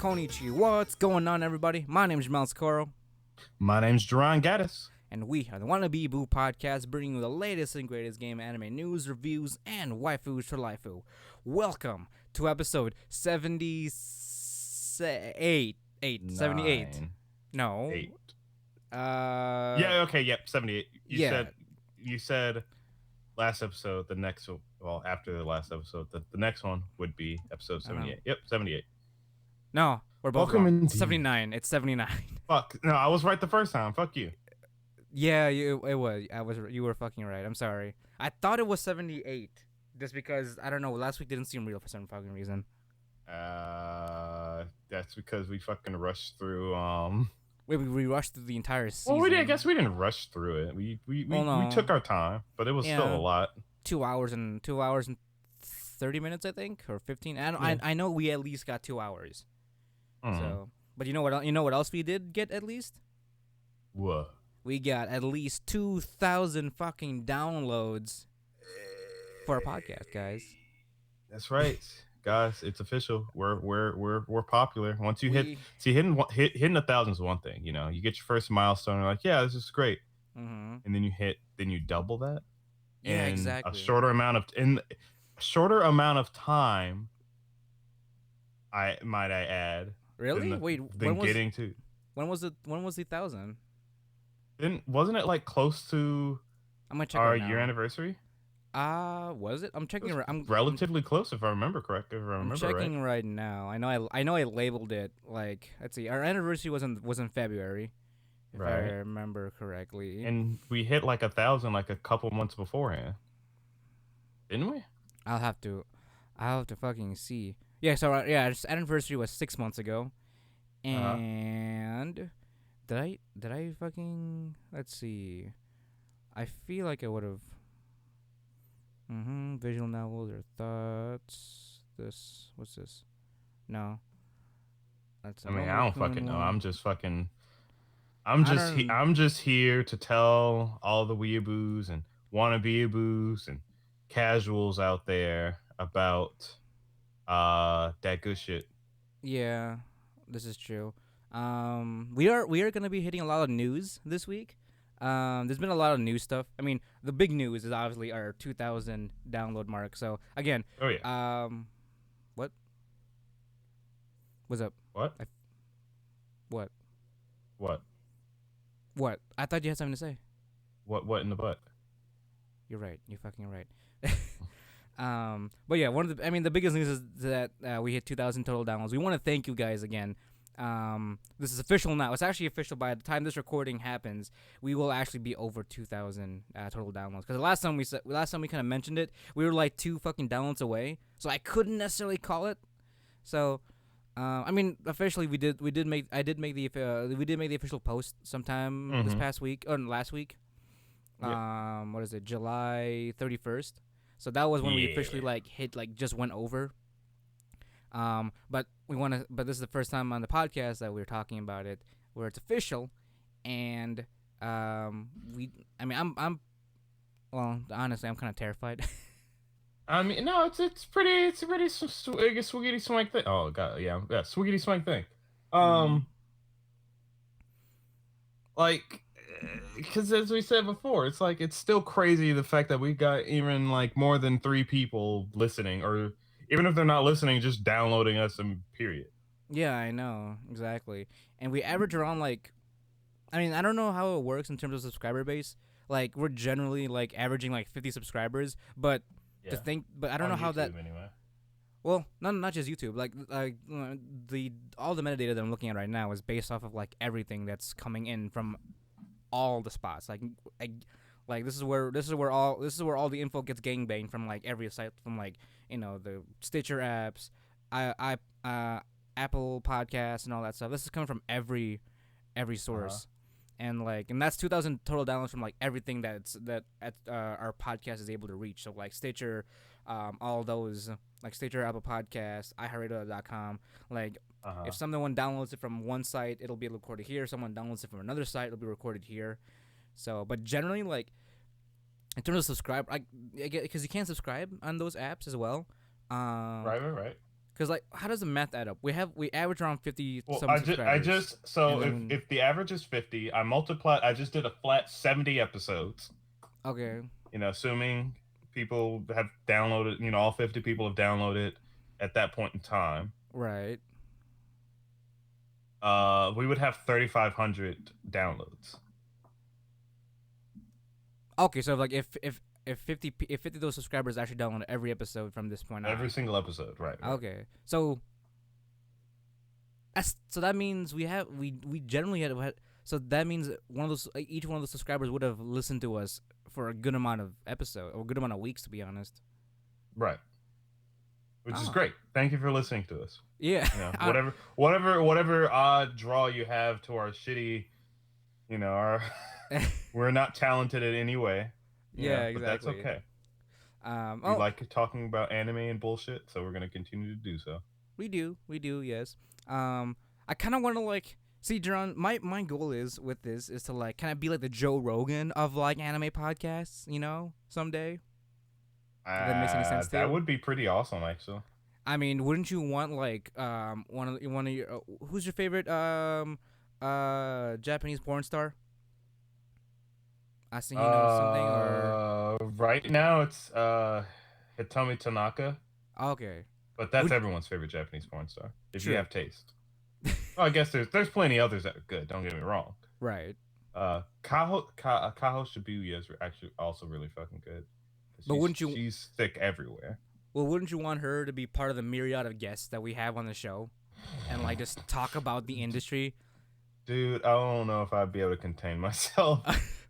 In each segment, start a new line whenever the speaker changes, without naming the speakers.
Konnichi, what's going on, everybody? My name is Jomel.
My name's Jarron Gaddis.
And we are the Wannabe Boo Podcast, bringing you the latest and greatest game anime news, reviews, and waifus for lifu. Welcome to episode 78. 78. No.
8.
Uh.
Yeah, okay, yep, 78.
Yeah.
You said last episode, the next, well, after the last episode, the next one would be episode 78. Yep, 78.
No, we're both
Welcome
wrong.
indeed.
79. It's 79.
Fuck. No, I was right the first time. Fuck you.
Yeah, it was. You were fucking right. I'm sorry. I thought it was 78. Just because, I don't know, last week didn't seem real for some fucking reason.
That's because we fucking rushed through,
Wait, we rushed through the entire season.
Well, I guess we didn't rush through it. We took our time, but it was still a lot.
2 hours and 30 minutes, I think, or 15. I know we at least got 2 hours.
Mm.
So, but you know what else we did get at least?
What?
We got at least 2,000 fucking downloads for our podcast, guys.
That's right, guys. It's official. We're popular. Once you hitting 1,000 is one thing. You know, you get your first milestone. You're like, yeah, this is great.
Mm-hmm.
And then you double that.
Yeah,
in
exactly.
A shorter amount of time. I add.
Really? Wait,
when was the
1,000?
Wasn't it like close to
I'm gonna check
our
right now.
year anniversary?
Was it? I'm checking. I'm
relatively close, if I remember correctly.
I'm checking right now. I know I labeled it like. Let's see. Our anniversary was in February, if I remember correctly.
And we hit like 1,000 like a couple months beforehand, didn't we?
I'll have to fucking see. Yeah. So our anniversary was 6 months ago, and did I fucking let's see. I feel like I would have. Visual novels or thoughts. What's this? No. That's.
I don't fucking know. I'm just here to tell all the weeaboos and wannabe-aboos and casuals out there about that good shit.
Yeah, this is true. We are gonna be hitting a lot of news this week. There's been a lot of new stuff. I mean, the big news is obviously our 2,000 download mark. So again, what? What's up?
What?
What?
What?
I thought you had something to say.
What in the butt?
You're right. You're fucking right. But yeah, the biggest news is that we hit 2,000 total downloads. We want to thank you guys again. This is official now. It's actually official. By the time this recording happens, we will actually be over 2,000 total downloads. Because the last time we kind of mentioned it, we were like 2 fucking downloads away. So I couldn't necessarily call it. So, officially we did make the official post sometime this past week or last week. Yep. What is it? July 31st. So that was when we officially just went over. But this is the first time on the podcast that we're talking about it, where it's official, and honestly, I'm kind of terrified.
No, it's pretty swiggity swank thing. Oh god, yeah, swiggity swank thing. Like, because as we said before, it's like it's still crazy the fact that we got even like more than 3 people listening, or even if they're not listening, just downloading us, and period.
Yeah, I know. Exactly. And we average around I don't know how it works in terms of subscriber base. Like, we're generally averaging 50 subscribers, but I don't know how that.
Anyway.
Well, not just YouTube. All the metadata that I'm looking at right now is based off of everything that's coming in from all the spots. This is where all the info gets gangbanged from every site, from the Stitcher apps, Apple Podcasts and all that stuff. This is coming from every source. And that's 2,000 total downloads from everything that our podcast is able to reach. So Stitcher, all those Stitcher, Apple Podcasts, iHeartRadio.com. If someone downloads it from one site, it'll be recorded here. If someone downloads it from another site, it'll be recorded here. So, but generally, in terms of subscribe, because you can't subscribe on those apps as well.
Right.
Because like, how does the math add up? We average around 50
Well,
some
I
subscribers,
just so
and then
if the average is 50, I multiply. I just did a flat 70 episodes.
okay,
Assuming people have downloaded. All 50 people have downloaded at that point in time.
right.
We would have 3,500 downloads.
Okay, so like if 50 of those subscribers actually download every episode from this point
Every
on.
single episode, right?
Okay, so that means we generally had so that means one of those each one of those subscribers would have listened to us for a good amount of episode or a good amount of weeks, to be honest.
Right. Which is
Oh,
great. Thank you for listening to us.
yeah.
Whatever odd draw you have to our shitty, our we're not talented in any way,
Yeah,
but that's
exactly.
okay. We
Oh,
like talking about anime and bullshit, so we're gonna continue to do so.
we do, yes. I kind of want to like see, Jarron. My goal is with this is to like kind of be like the Joe Rogan of like anime podcasts, someday. If that makes any sense to
That
you.
would be pretty awesome, actually.
I mean, wouldn't you want like one of your who's your favorite Japanese porn star? Asahino something or
Right now it's Hitomi Tanaka,
okay.
but that's
Would
everyone's favorite Japanese porn star if you
true.
have taste. Well, I guess there's plenty others that are good. Don't get me wrong.
Right.
Kaho Shibuya is actually also really fucking good.
But
She's thick everywhere.
wouldn't you want her to be part of the myriad of guests that we have on the show and like just talk about the industry?
Dude, I don't know if I'd be able to contain myself.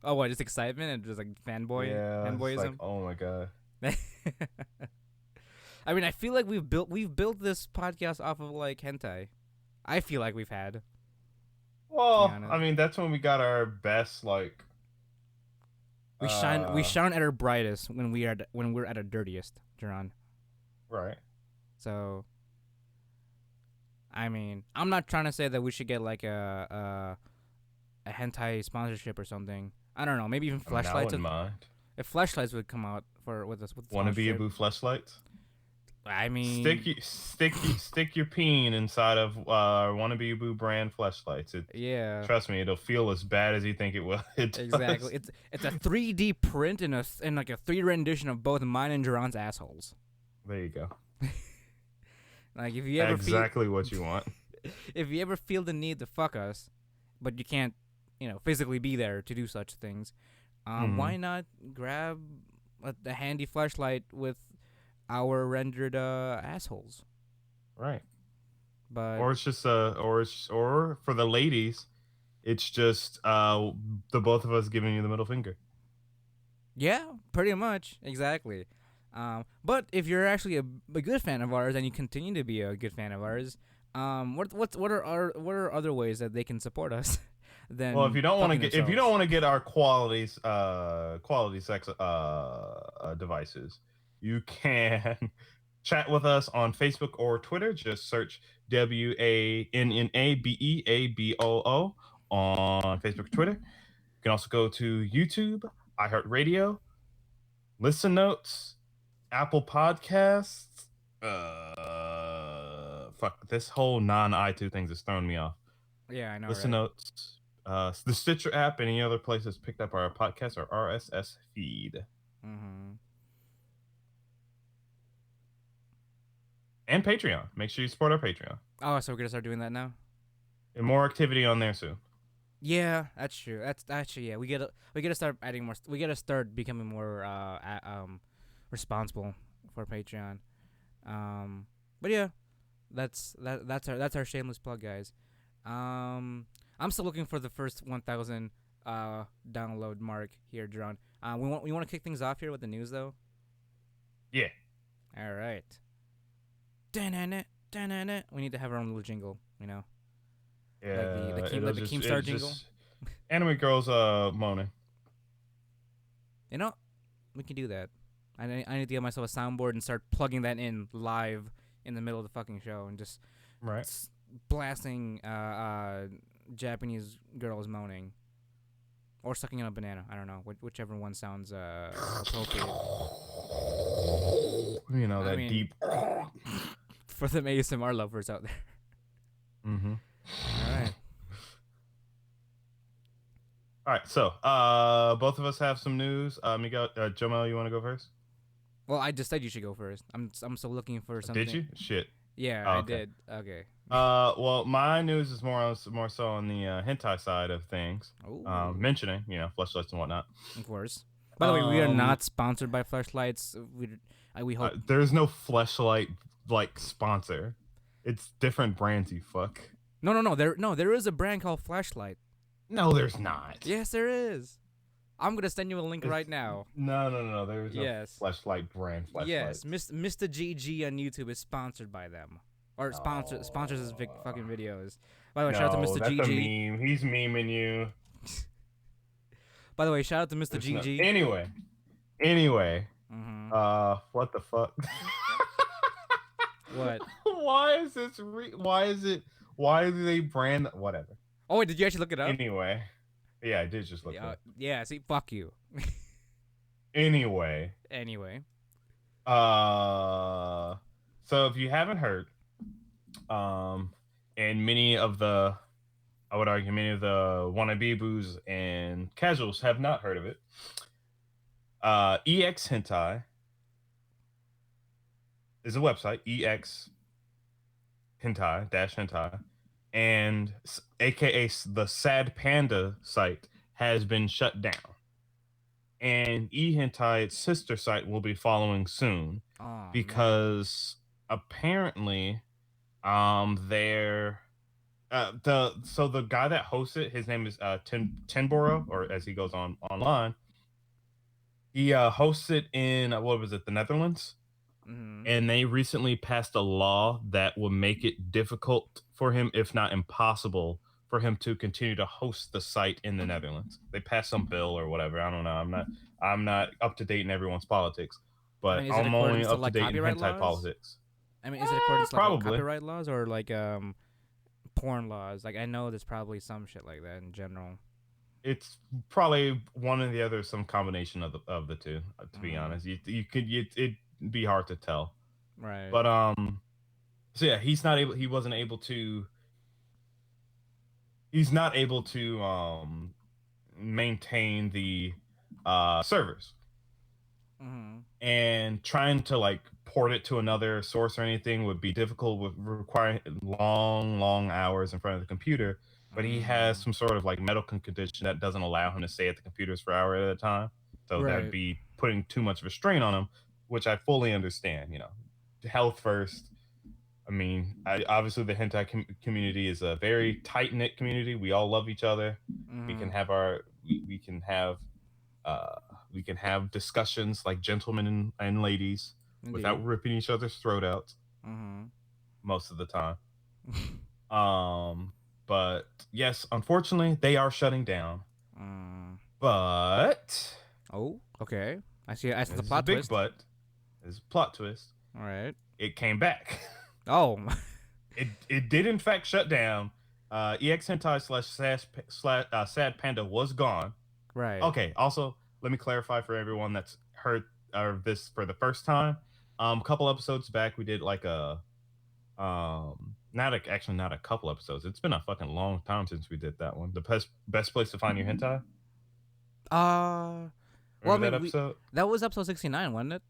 Oh, what? Just excitement and just like
Yeah, it's like,
fanboyism.
oh my god.
I mean, I feel like we've built this podcast off of like hentai. I feel like we've had, to be
Well, I
honest.
mean, that's when we got our best, like,
We shine at our brightest when we're at our dirtiest, Jerron.
right.
So, I mean, I'm not trying to say that we should get like a hentai sponsorship or something. I don't know. Maybe even
I mean, I
flashlights.
wouldn't mind.
If flashlights would come out with us with
Wanna be a
sponsorship.
boo fleshlights?
I mean,
Stick your peen inside of Wanna Be a Boo brand fleshlights.
yeah,
Trust me, it'll feel as bad as you think it will. It
exactly.
does.
It's a 3D print in like a 3D rendition of both mine and Jerron's assholes.
There you go.
Like if you ever
Exactly what you want.
if you ever feel the need to fuck us, but you can't, physically be there to do such things, why not grab a handy flashlight with our rendered assholes?
Right.
But
Or it's just or for the ladies, it's just the both of us giving you the middle finger.
yeah, pretty much exactly. But if you're actually a good fan of ours and you continue to be a good fan of ours, what are other ways that they can support us? Than
Well, if you don't want to
fucking
get if you
themselves?
don't want to get our quality sex devices, you can chat with us on Facebook or Twitter. Just search WANNABEABOO on Facebook or Twitter. You can also go to YouTube, iHeartRadio, Listen Notes, Apple Podcasts. Fuck, this whole non-iTunes thing is throwing me off.
Yeah, I know,
Listen
right?
Notes, the Stitcher app, and any other places picked up our podcast or RSS feed.
Mm-hmm.
And Patreon. Make sure you support our Patreon.
Oh, so we're gonna start doing that now?
And more activity on there soon.
Yeah, that's true. That's actually, yeah. We gotta start adding more. We gotta start becoming more responsible for Patreon. But yeah, that's our shameless plug, guys. I'm still looking for the first 1,000 download mark here, John. We want to kick things off here with the news though.
Yeah.
All right. Da-na-na. We need to have our own little jingle,
Yeah.
like the Keemstar jingle.
Anime girls moaning.
We can do that. I need to get myself a soundboard and start plugging that in live in the middle of the fucking show and just
Right.
blasting Japanese girls moaning or sucking on a banana. I don't know, whichever one sounds appropriate.
You know, that
I mean,
deep.
For them ASMR lovers out there.
Mm-hmm.
All right.
All right, so both of us have some news. Miguel, Jomel, you want to go first?
Well, I just said you should go first. I'm still looking for
Did
something.
you? Shit.
Yeah,
Oh,
I
okay.
did. Okay.
Well, my news is more so on the hentai side of things.
Oh,
Mentioning, fleshlights and whatnot.
of course. By the way, we are
Um,
not sponsored by Flashlights. We hope.
there's no fleshlight like sponsor. It's different brands. You fuck.
There is a brand called Flashlight.
No, there's not.
Yes, there is. I'm gonna send you a link
It's,
right now.
no. There's no
Yes.
fleshlight brand.
Yes,
Fleshlights.
Mr. GG on YouTube is sponsored by them, or sponsors his fucking videos. By the way, shout out to
No,
Mr.
that's a
GG.
meme. He's memeing you.
By the way, shout out to Mr.
There's no.
GG.
Anyway.
Mm-hmm.
What the fuck?
What?
Why is this? Why is it? Why do they brand? Whatever.
Oh wait, did you actually look it up?
Anyway, yeah, I did just look it up.
Yeah. See, fuck you.
Anyway,
Anyway.
so if you haven't heard, and many of the, I would argue, many of the wannabe boos and casuals have not heard of it. EX Hentai is a website, EX Hentai Hentai, and AKA the Sad Panda site has been shut down. And eHentai, its sister site, will be following soon because apparently, they're the guy that hosts it, his name is Tenboro, or as he goes on online, he hosts it in what was it, the Netherlands, and they recently passed a law that will make it difficult for him, if not impossible, for him to continue to host the site in the Netherlands. They passed some bill or whatever. I don't know. I'm not up to date in everyone's politics,
I
but
mean, is it
I'm only
according to
up to
like
date in
copyright
hentai
laws?
politics.
I mean, is it according to like
Probably.
copyright laws or like porn laws? Like I know there's probably some shit like that in general.
It's probably one or the other, some combination of the two. To be honest, it'd be hard to tell.
Right.
But so yeah, he's not able to maintain the servers, and trying to like port it to another source or anything would be difficult, with requiring long hours in front of the computer. But he has some sort of like medical condition that doesn't allow him to stay at the computers for hours at a time, so that'd be putting too much of a strain on him, which I fully understand. Health first. I mean, obviously the hentai community is a very tight knit community. We all love each other. We can have we can have discussions like gentlemen and ladies. Indeed. Without ripping each other's throat out. Most of the time. But yes, unfortunately, they are shutting down. But
okay. I see the
plot twist. But there's a plot twist.
All right.
It came back.
Oh.
It did in fact shut down. EX Hentai / Sad Panda was gone.
Right.
Okay. Also, let me clarify for everyone that's heard this for the first time. A couple episodes back, we did like a not a couple episodes. It's been a fucking long time since we did that one. The best place to find your hentai.
Well, that episode? That was episode 69, wasn't it?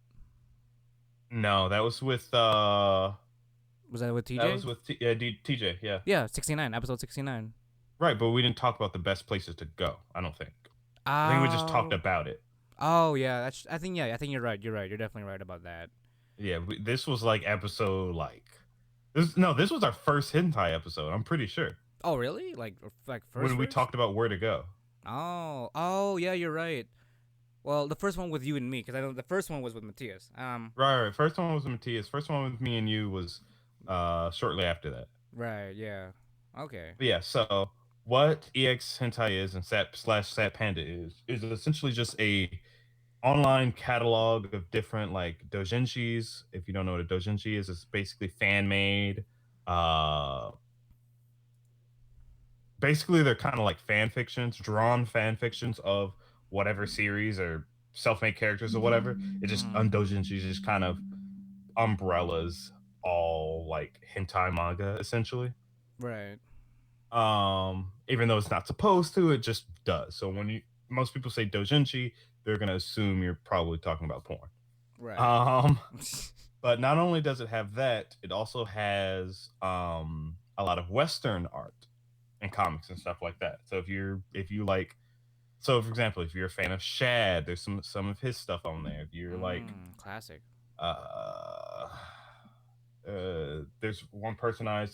No, that was with
Was that with TJ?
That was with TJ, yeah.
Yeah, 69, episode 69.
Right, but we didn't talk about the best places to go, I don't think. I think we just talked about it.
Oh, yeah, I think you're right. You're definitely right about that.
Yeah, this was like episode this was our first hentai episode, I'm pretty sure.
Oh, really? Like first?
When we talked about where to go.
Oh, yeah, you're right. Well, the first one with you and me, because I know the first one was with Matthias.
Right. First one was with Matthias. First one with me and you was shortly after that.
Right. Yeah. Okay.
But yeah. So what EX Hentai is and /Sad Panda is essentially just a online catalog of different like doujinshis. If you don't know what a doujinshi is, it's basically fan made. Basically, they're kind of like fan fictions, drawn fan fictions of whatever series or self-made characters or whatever. It just on doujinshi, just kind of umbrellas all like hentai manga essentially.
Right.
Even though it's not supposed to, it just does. So when you most people say doujinshi, they're gonna assume you're probably talking about porn.
Right.
Um, but not only does it have that, it also has a lot of Western art and comics and stuff like that. So if you like, so for example, if you're a fan of Shad, there's some of his stuff on there. If you're like
Classic.
uh there's one person I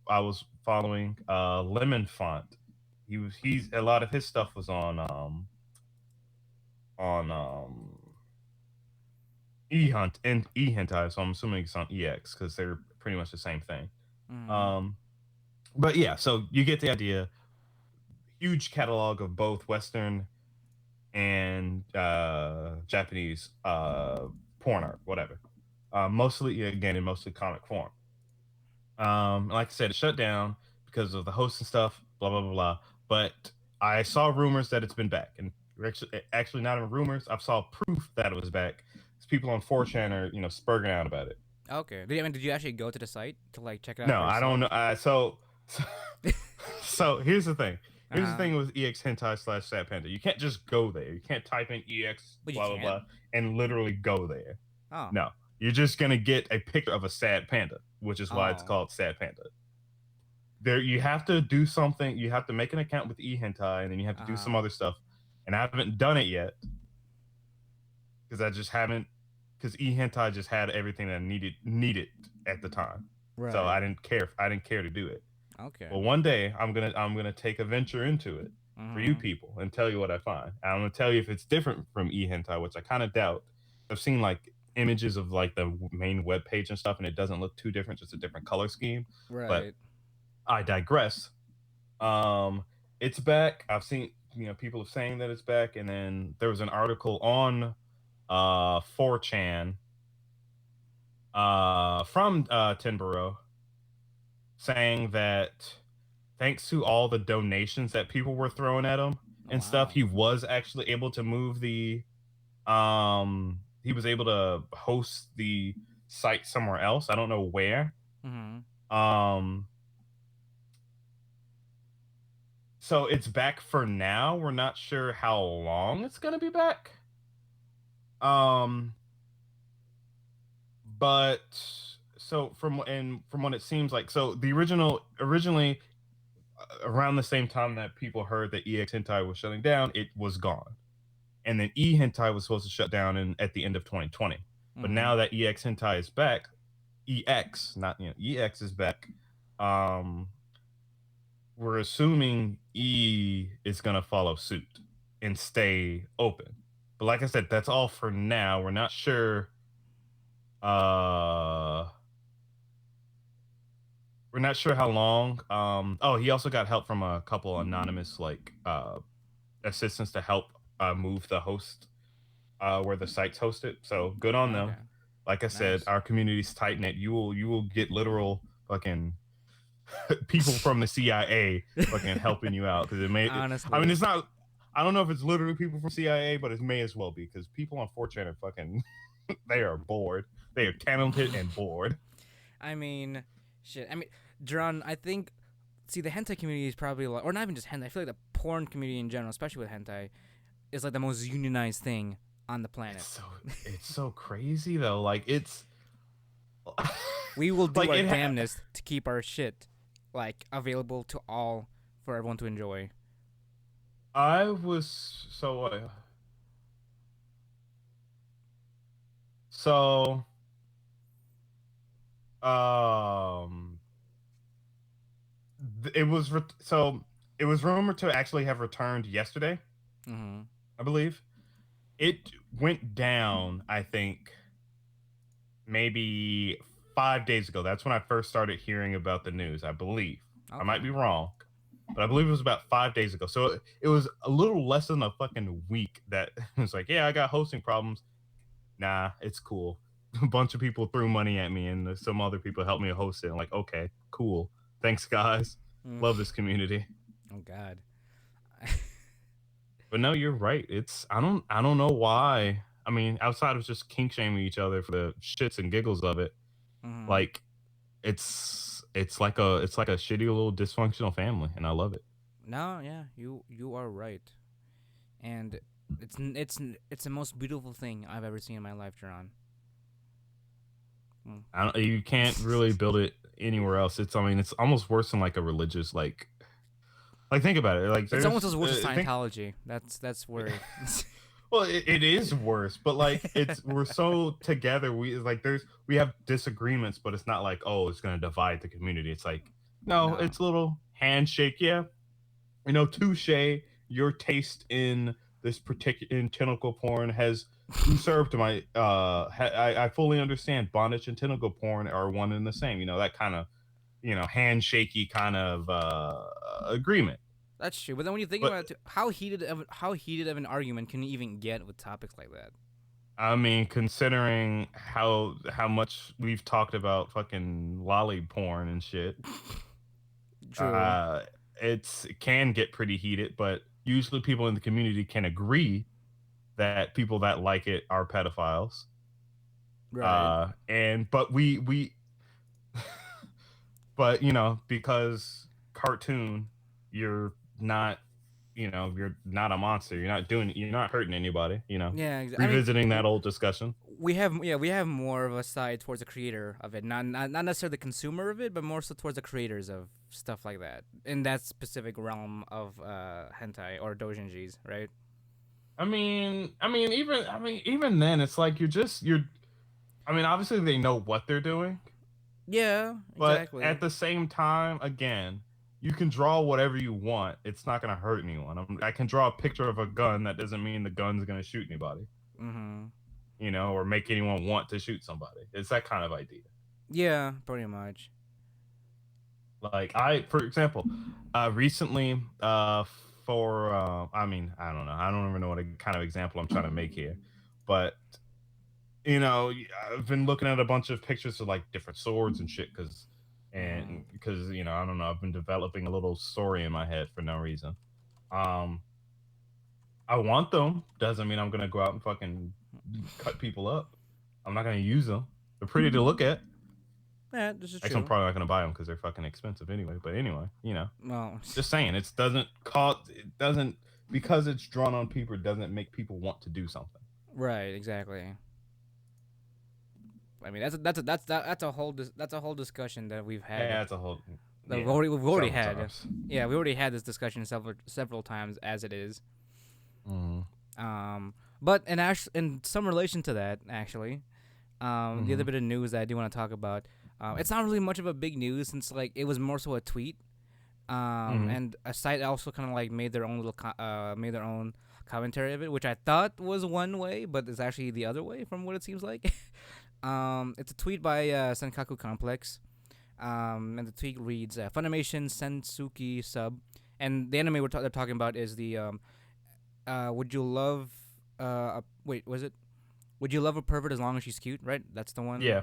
was following, Lemon Font. He's a lot of his stuff was on ehunt and ehentai, so I'm assuming it's on ex because they're pretty much the same thing.
Mm-hmm.
um but yeah, so you get the idea. Huge catalog of both Western and Japanese porn art, whatever. Mostly, again, in mostly comic form. Like I said, it shut down because of the hosts and stuff, blah blah blah blah. But I saw rumors that it's been back, and actually not even rumors. I saw proof that it was back. People on 4chan are spurging out about it.
Okay. Did you actually go to the site to like check it out
No,
for
I don't
yourself?
know. So, so here's the thing.
Uh
Here's the
huh.
thing with ex hentai slash sad panda. You can't just go there. You can't type in ex
But you
blah blah blah
can.
and literally go there.
Oh.
No, you're just gonna get a picture of a sad panda, which is why it's
Oh.
called sad panda. There, you have to do something. You have to make an account with ehentai, and then you have to
Uh
do
huh.
some other stuff. And I haven't done it yet because I just haven't. Because ehentai just had everything that I needed at the time, so
Right.
I didn't care. I didn't care to do it.
Okay.
Well, one day I'm gonna take a venture into it for you
Mm-hmm.
people and tell you what I find. I'm gonna tell you if it's different from ehentai, which I kind of doubt. I've seen like images of like the main web page and stuff, and it doesn't look too different, just a different color scheme. But
Right.
I digress. Um, it's back. I've seen people saying that it's back, and then there was an article on 4chan from Tinborough saying that thanks to all the donations that people were throwing at him
Oh
and stuff,
wow.
he was actually able to move the he was able to host the site somewhere else. I don't know where.
Mm-hmm.
Um so it's back for now. We're not sure how long it's going to be back. Um but so from what it seems like, so the originally around the same time that people heard that EX Hentai was shutting down, it was gone. And then E Hentai was supposed to shut down at the end of 2020. But
Mm-hmm.
now that EX Hentai is back, EX, not EX is back. Um, we're assuming E is gonna follow suit and stay open. But like I said, that's all for now. We're not sure. Uh, we're not sure how long. Oh, he also got help from a couple anonymous like assistants to help move the host where the site's hosted. So good on them.
Okay.
Like I said,
Nice.
our community's tight knit. You will get literal fucking people from the CIA fucking helping you out because it may. I mean,
Honestly.
it's not. I don't know if it's literally people from CIA, but it may as well be because people on 4chan are fucking. They are bored. They are talented and bored.
I mean, shit. I mean, Dron, I think. See, the hentai community is probably like, or not even just hentai. I feel like the porn community in general, especially with hentai, is like the most unionized thing on the
It's
planet.
so it's so crazy though. Like it's
We will do
like
our
it.
damnedest to keep our shit like available to all for everyone to enjoy.
I was so so um it was so it was rumored to actually have returned yesterday,
Mm-hmm.
I believe. It went down, I think, maybe 5 days ago. That's when I first started hearing about the news, I believe. I might
Okay.
be wrong, but I believe it was about 5 days ago. So it was a little less than a fucking week that it was like, yeah, I got hosting problems. Nah, it's cool. A bunch of people threw money at me, and some other people helped me host it. I'm like, okay, cool. Thanks, guys.
Mm.
Love this community.
Oh God.
But no, you're right. It's I don't know why. I mean, outside of just kink shaming each other for the shits and giggles of it,
Mm-hmm.
Like it's like a shitty little dysfunctional family, and I love it.
No, yeah, you are right, and it's the most beautiful thing I've ever seen in my life, Jarron. Mm.
You can't really build it anywhere else. I mean, it's almost worse than like a religious like think about it. Like
It's almost
there's
as worse as
think
Scientology. That's where.
well, it is worse, but like we're so together. We have disagreements, but it's not like, oh, it's gonna divide the community. It's like, no,
No.
it's a little handshake. Yeah, touche. Your taste in this particular in tentacle porn has usurped my. I fully understand bondage and tentacle porn are one and the same. That kind of handshakey kind of agreement.
That's true. But then when you think
But
about it, how heated of an argument can you even get with topics like that?
I mean, considering how much we've talked about fucking lolly porn and shit,
True.
uh, it can get pretty heated. But usually, people in the community can agree that people that like it are pedophiles.
Right.
And but we but because cartoon, you're not you're not a monster. You're not hurting anybody.
Yeah. I mean,
Revisiting that old discussion.
we have more of a side towards the creator of it, not necessarily the consumer of it, but more so towards the creators of stuff like that in that specific realm of hentai or doujinjis, right?
Even then, it's like you're. I mean, obviously they know what they're doing,
Yeah,
but
exactly.
at the same time, again, you can draw whatever you want. It's not gonna hurt anyone. I can draw a picture of a gun. That doesn't mean the gun's gonna shoot anybody,
Mhm.
or make anyone want to shoot somebody. It's that kind of idea.
Yeah, pretty much.
Like for example, recently, I mean, I don't know. I don't even know what kind of example I'm trying to make here, but I've been looking at a bunch of pictures of like different swords and shit
Mhm.
because I don't know, I've been developing a little story in my head for no reason. Um, I want them. Doesn't mean I'm gonna go out and fucking cut people up. I'm not gonna use them. They're pretty to look at.
Yeah, this is
Actually, I'm
true.
probably not gonna buy them because they're fucking expensive anyway. But anyway,
Well,
just saying, it doesn't because it's drawn on paper doesn't make people want to do something.
right, exactly. I mean, that's a whole discussion that we've had.
Yeah, it's a whole
That
yeah,
we've already
several
had.
times.
Yeah, we already had this discussion several times as it is.
Mm-hmm.
But in some relation to that, actually, the
Mm-hmm.
other bit of news that I do want to talk about, it's not really much of a big news since like it was more so a tweet.
Mm-hmm.
And a site also kind of like made their own commentary of it, which I thought was one way, but it's actually the other way from what it seems like. It's a tweet by Senkaku Complex. And the tweet reads, Funimation Sensuki sub, and the anime they're talking about is the would you love wait, was it would you love a pervert as long as she's cute, right? That's the one.
Yeah,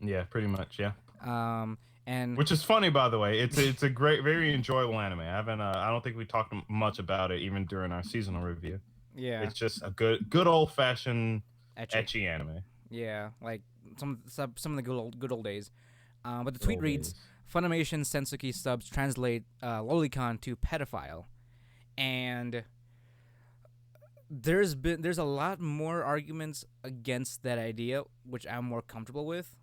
yeah, pretty much, yeah.
Um and
Which is funny, by the way. It's a great, very enjoyable anime. I don't think we talked much about it even during our seasonal review.
yeah,
It's just a good old fashioned
etchy.
etchy anime.
Yeah, like some of the good old days. But the
Good
tweet
old
reads,
days.
Funimation Sensuki subs translate Lolicon to pedophile, and there's a lot more arguments against that idea, which I'm more comfortable with.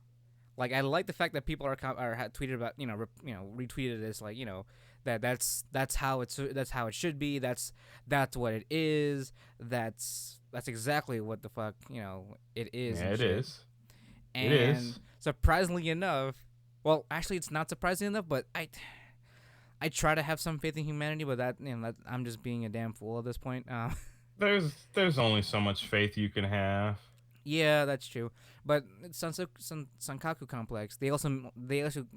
Like I like the fact that people are tweeted about retweeted it as like that's how it should be. That's what it is. That's exactly what the fuck it is
Yeah,
and
it
shit.
is. It
And
is.
surprisingly enough, well, actually, it's not surprising enough, but I try to have some faith in humanity, but that I'm just being a damn fool at this point.
There's only so much faith you can have.
Yeah, that's true. But Sankaku Complex, they also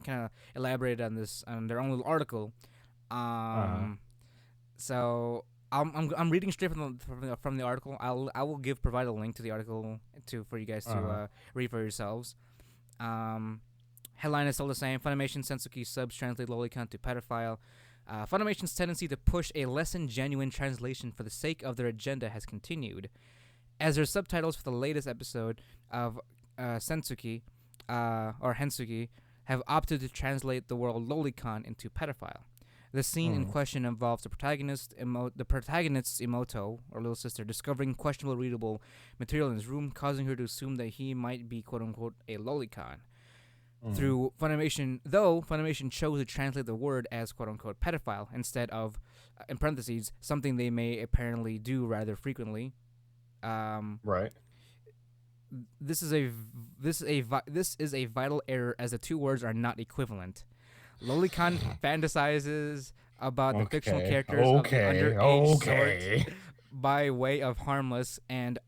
kind of elaborated on this on their own little article.
Uh
Um, so I'm reading straight from the article. I will provide a link to the article for you guys to
uh
read for yourselves. Um, Headline is still the same. Funimation Sensuki subs translate Lolicon to pedophile. Funimation's tendency to push a less than genuine translation for the sake of their agenda has continued, as their subtitles for the latest episode of Sensuki or Hensuki, have opted to translate the word lolicon into pedophile. The scene in question involves the protagonist's Emoto, or little sister, discovering questionable readable material in his room, causing her to assume that he might be "quote unquote" a lolicon. Through Funimation, though Funimation chose to translate the word as "quote unquote" pedophile instead of, in parentheses, something they may apparently do rather frequently.
Right.
This is a vital error, as the two words are not equivalent. Lolicon fantasizes about the fictional characters of the underage sort by way of harmless and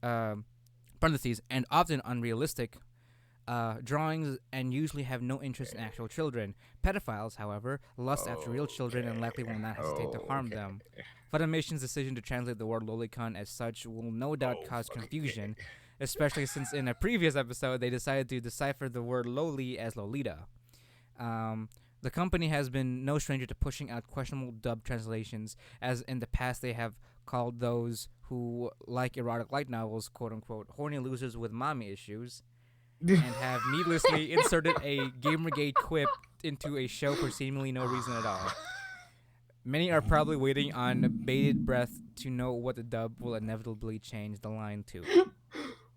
parentheses and often unrealistic drawings, and usually have no interest in actual children. Pedophiles, however, lust after real children and likely will not hesitate to harm them. Funimation's decision to translate the word lolicon as such will no doubt cause confusion, especially since in a previous episode they decided to decipher the word loli as Lolita. The company has been no stranger to pushing out questionable dub translations, as in the past they have called those who like erotic light novels "quote unquote" horny losers with mommy issues, and have needlessly inserted a Gamergate quip into a show for seemingly no reason at all. Many are probably waiting on bated breath to know what the dub will inevitably change the line to.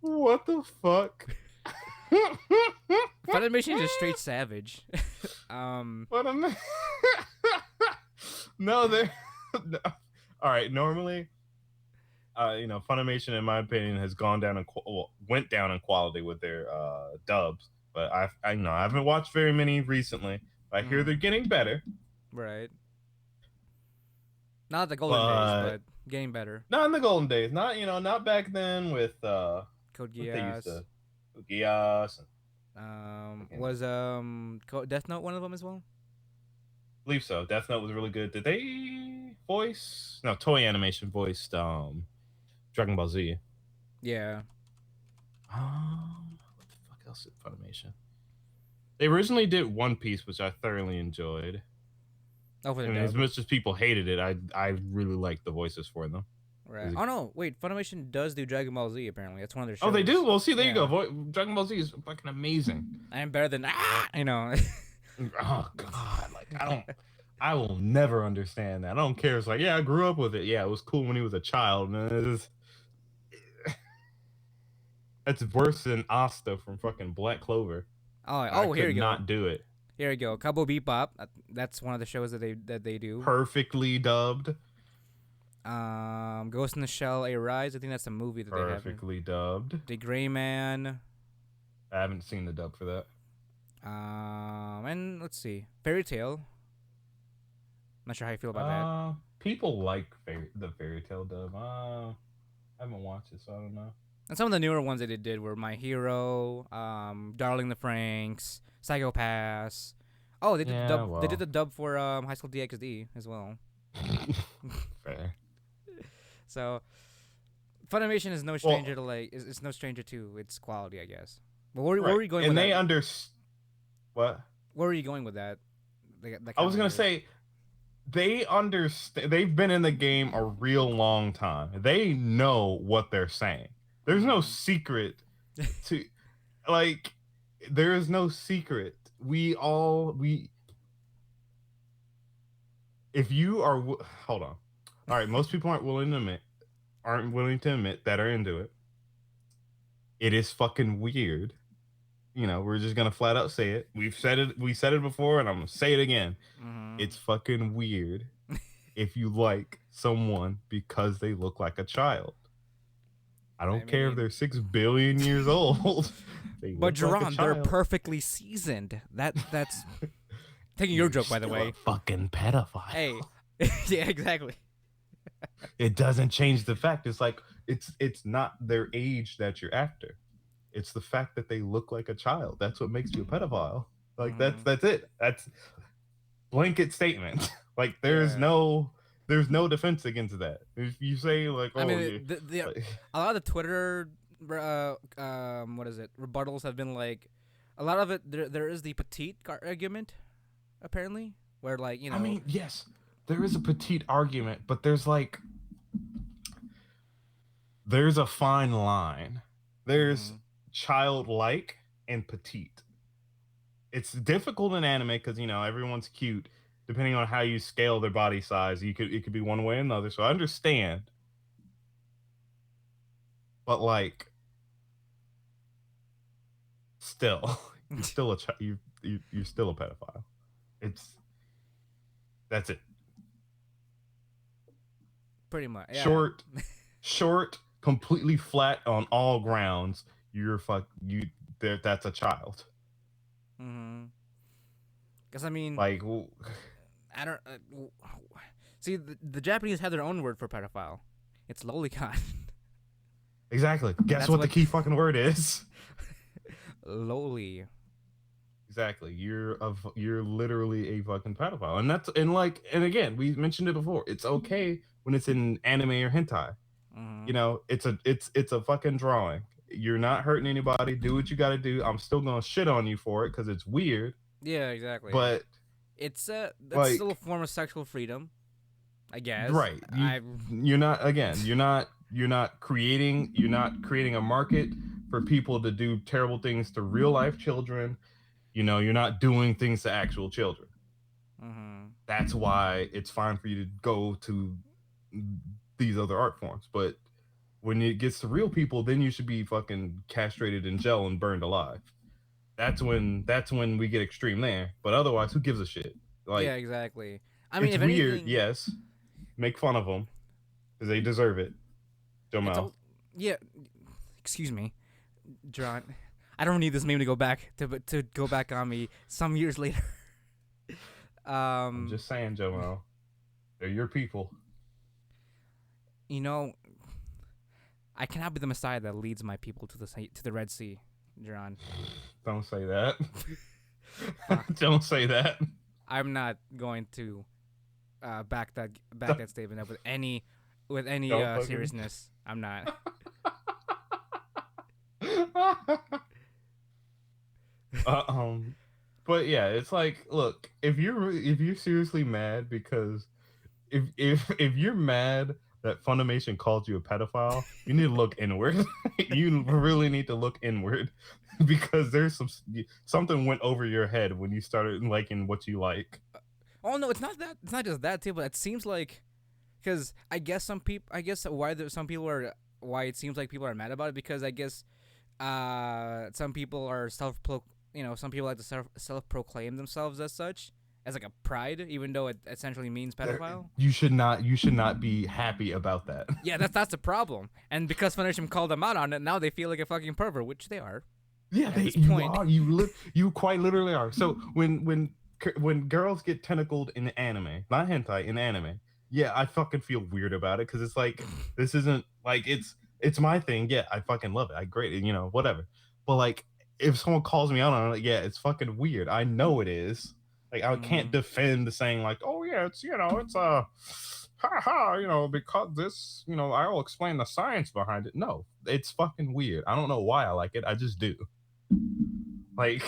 What the fuck?
Funimation is just straight savage.
What am I? No, they're no. All right. Normally, Funimation, in my opinion, has gone down and went down in quality with their dubs. But I haven't watched very many recently. But I hear they're getting better.
Right. Not the golden days, but getting better.
Not in the golden days. Not back then with
Code Geass.
Code Geass.
Was Death Note one of them as well?
I believe so. Death Note was really good. Did they voice? No, Toei Animation voiced Dragon Ball Z.
Yeah.
What the fuck else did Funimation? They originally did One Piece, which I thoroughly enjoyed.
Oh, for the
as much as people hated it, I really liked the voices for them.
Right. Oh no, wait. Funimation does do Dragon Ball Z. Apparently, that's one of their shows.
Oh, they do. Well, see, there you go. Dragon Ball Z is fucking amazing.
I am better than
Oh god, like I will never understand that. I don't care. It's like, yeah, I grew up with it. Yeah, it was cool when he was a child. That's worse than Asta from fucking Black Clover.
Here you go.
Not do it.
Here you go. Cowboy Bebop. That's one of the shows that they do.
Perfectly dubbed.
Ghost in the Shell: A Rise. I think that's a movie that they have.
Perfectly dubbed.
The Gray Man.
I haven't seen the dub for that.
And let's see, Fairy Tail. Not sure how you feel about that.
People like the Fairy Tail dub. I haven't watched it, so I don't know.
And some of the newer ones that they did were My Hero, Darling the Franxx, Psycho-Pass. Oh, they did the dub. They did the dub for High School DxD as well.
Fair.
So, Funimation is no stranger to is no stranger to its quality, I guess. But where were you going?
And
with
they
that?
What?
Where are you going with that?
I was gonna say, they understand. They've been in the game a real long time. They know what they're saying. There's no secret to, like, there is no secret. If you are, hold on. All right, most people aren't willing to admit that are into it. It is fucking weird. We're just gonna flat out say it. We said it before, and I'm gonna say it again. It's fucking weird if you like someone because they look like a child. I don't care if they're 6 billion years old.
But Jarron, they're perfectly seasoned. That's taking your joke, by the way.
A fucking pedophile.
Hey, yeah, exactly.
It doesn't change the fact. It's like it's not their age that you're after. It's the fact that they look like a child. That's what makes you a pedophile. Like that's it. That's blanket statement. Like there's no defense against that. If you say like,
a lot of the Twitter what is it, rebuttals have been like, a lot of it there is the petite argument, apparently, where like, I
mean, yes, there is a petite argument, but there's a fine line. There's childlike and petite. It's difficult in anime because everyone's cute. Depending on how you scale their body size, it could be one way or another. So I understand, but like, still, you're still a you're still a pedophile. It's that's it.
Pretty much, yeah.
Short, short, completely flat on all grounds. You're fuck you. There, that's a child.
Mm-hmm. Because I mean,
Like,
I don't. See, the Japanese have their own word for pedophile. It's lolicon.
exactly. Guess
That's
what the
what
key fucking word is?
loli.
Exactly. You're literally a fucking pedophile. And again, we mentioned it before. It's okay when it's in anime or hentai.
Mm-hmm.
It's a fucking drawing. You're not hurting anybody. Do what you got to do. I'm still going to shit on you for it cuz it's weird,
Yeah, exactly.
but
It's that's still a
like
form of sexual freedom, I guess.
right. You're not again, you're not creating a market for people to do terrible things to real life children. You're not doing things to actual children.
Mm-hmm.
That's why it's fine for you to go to these other art forms. But when it gets to real people, then you should be fucking castrated in gel and burned alive. That's when we get extreme there. But otherwise, who gives a shit?
Yeah,
Like,
exactly. I mean,
it's
if
weird,
anything,
yes. Make fun of them because they deserve it.
it's
Jomel.
all. Yeah, excuse me, Jarron. I don't need this meme to go back to go back on me some years later.
I'm
um,
just saying, Jomel. They're your people.
you know, I cannot be the Messiah that leads my people to the Red Sea, Jarron.
Don't say that.
Fuck.
Don't say that.
I'm not going to back that statement up with any
Don't fucking.
seriousness. I'm not.
uh, um, but yeah, it's like, look, if you're seriously mad because if you're mad that Funimation called you a pedophile, you need to look inward. You really need to look inward because there's something went over your head when you started liking what you like.
Oh no, it's not that. It's not just that too. But it seems like because I guess some people. I guess some people are why it seems like people are mad about it because I guess some people are some people like to self proclaim themselves as such as like a pride, even though it essentially means
There,
pedophile.
you should not be happy about that.
Yeah, that's the problem. And because Funimation called them out on it, now they feel like a fucking pervert, which they are
Yeah,
at this
you
point.
are you quite literally are. So when girls get tentacled in anime, not hentai, in anime, yeah, I fucking feel weird about it because it's like this isn't like it's my thing. Yeah, I fucking love it. I great, whatever. But like if someone calls me out on it, like, yeah, it's fucking weird. I know it is. Like I can't
Mm.
defend saying like, oh yeah, it's ha ha, because this, I'll explain the science behind it. No, it's fucking weird. I don't know why I like it. I just do. Like,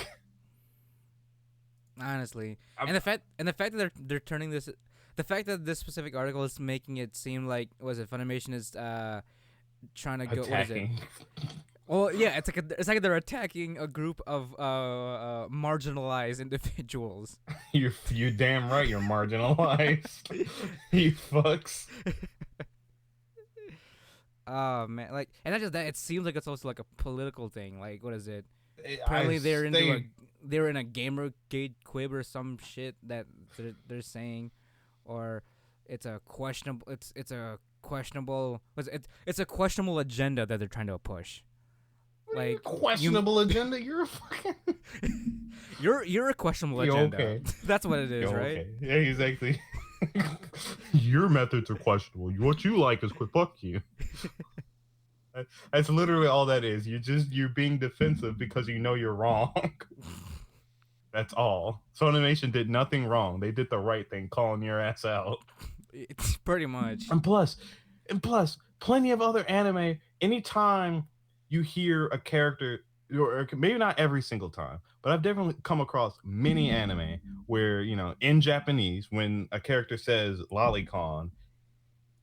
Honestly,
I'm,
and the fact that they're turning this, the fact that this specific article is making it seem like was it Funimation is trying to go, what is it?
attacking.
Well, yeah, it's like they're attacking a group of marginalized individuals.
You're damn right. You're marginalized. You fucks.
Oh man, like, and not just that, it seems like it's also like a political thing. Like, what is it?
I
Apparently,
they
they're in a GamerGate quib or some shit that they're saying, or it's a questionable. It's a questionable. It's a questionable agenda that they're trying to push. Like you,
questionable agenda. You're a fucking.
you're a questionable
You're
agenda.
okay.
That's what it is,
You're
right?
okay. Yeah, exactly. Your methods are questionable. What you like is quick. Fuck you. That's literally all that is. You're being defensive because you know you're wrong. That's all. Sonimation did nothing wrong. They did the right thing, calling your ass out.
It's pretty much.
And plus, plenty of other anime. Anytime you hear a character, or maybe not every single time, but I've definitely come across many anime where in Japanese, when a character says "Lolicon,"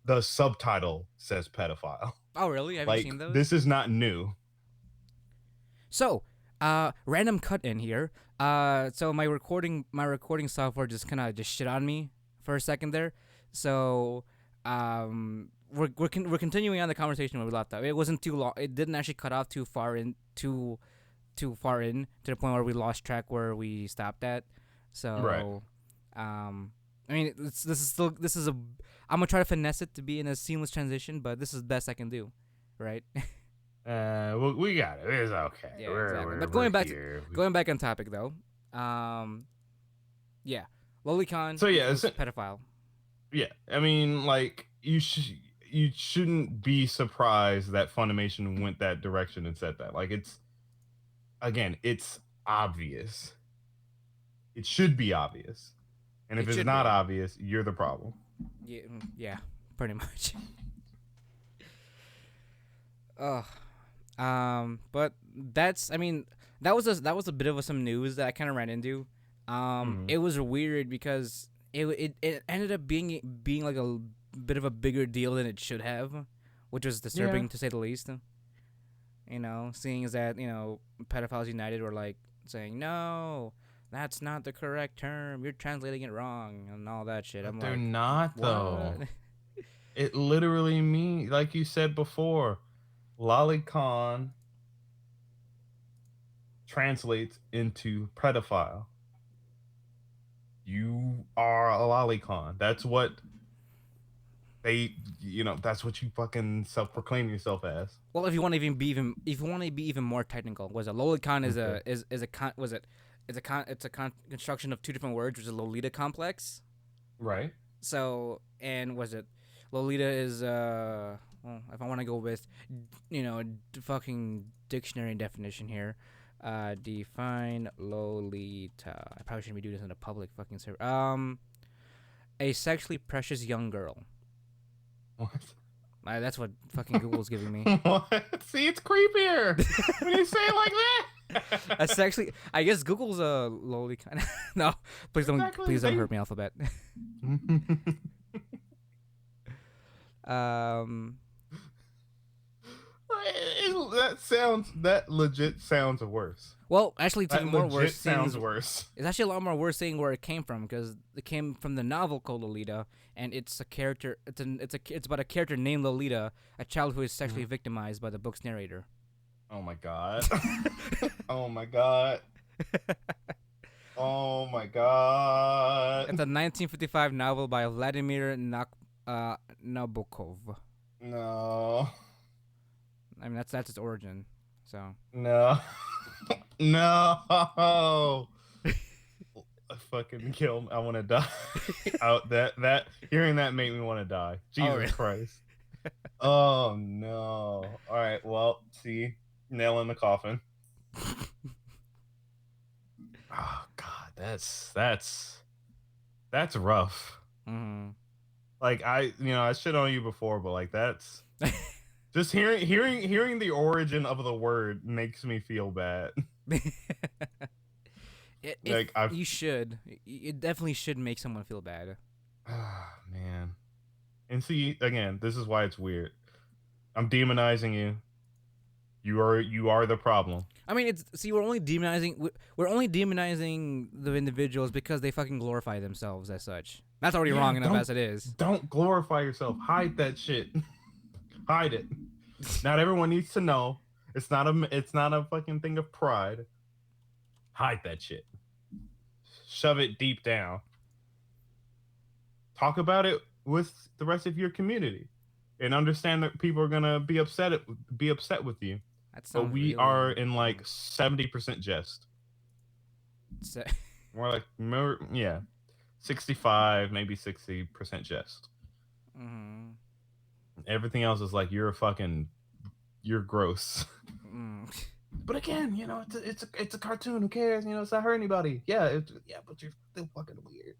the subtitle says pedophile.
Oh, really? Have you
Like
seen those?
this is not new.
So, Random cut in here. So my recording software just kind of just shit on me for a second there. So, we're continuing on the conversation where we left off. It wasn't too long. It didn't actually cut off too far in to the point where we lost track where we stopped at.
Right.
So, I mean, this is a. I'm gonna try to finesse it to be in a seamless transition, but this is the best I can do, right?
Well, we got it. It's okay.
Yeah,
we're,
exactly.
we're,
But
we're here.
going back on topic though, yeah, Lolicon
So yeah,
equals pedophile.
yeah. I mean, like you shouldn't be surprised that Funimation went that direction and said that. Like it's obvious. It should be obvious. And if
It
it's
should
not
be.
obvious, you're the problem.
Yeah, yeah, pretty much. Ugh. But that's. I mean, that was a bit of some news that I kind of ran into.
Mhm.
It was weird because it ended up being like a bit of a bigger deal than it should have, which was
Yeah.
disturbing to say the least. Seeing as that pedophiles united were like saying no, that's not the correct term. You're translating it wrong and all that shit.
But
I'm
they're
like,
not though.
what?
It literally means, like you said before, lolicon translates into pedophile. You are a lolicon. That's what that's what you fucking self-proclaim yourself as.
Well, if you want to be even more technical, was a Lolicon is
Okay.
a con was it it's a construction of two different words, which is Lolita complex.
Right.
So and was it Lolita is well, if I want to go with fucking dictionary definition here, define Lolita. I probably shouldn't be doing this in a public fucking server. A sexually precious young girl.
What?
That's what fucking Google's giving me.
What? See, it's creepier when you say it like
A
that.
sexually, I guess Google's a lowly kind. No,
Exactly.
please don't hurt me, Alphabet. um,
That legit sounds worse.
well, actually, it's
That
even more worse.
legit sounds worse.
It's actually a lot more worse saying where it came from because it came from the novel called Lolita, and it's a character. It's about a character named Lolita, a child who is sexually victimized by the book's narrator.
Oh my god. Oh my god. Oh my god.
It's a 1955 novel by Vladimir Nabokov.
No.
I mean, that's its origin. So
No. No. I fucking kill me. I want to die. Out that hearing that made me want to die. Jesus
really?
Christ. Oh no. All right. Well, see, nail in the coffin. Oh god, that's rough.
Mm-hmm.
Like I shit on you before, but like that's just hearing the origin of the word makes me feel bad. Like
You should. It definitely should make someone feel bad.
Man. And see, again, this is why it's weird. I'm demonizing you. You are the problem.
I mean, we're only demonizing the individuals because they fucking glorify themselves as such. That's already wrong enough as it is.
Don't glorify yourself. Hide that shit. Hide it. Not everyone needs to know. It's not a fucking thing of pride. Hide that shit. Shove it deep down. Talk about it with the rest of your community, and understand that people are gonna be upset with you.
That sounds
But we
really
are in like 70% jest.
se-
More 65, maybe 60% jest.
Mhm.
Everything else is like you're gross.
Mm.
But again, it's a cartoon. Who cares? It's not hurt anybody. Yeah, but you're still fucking weird.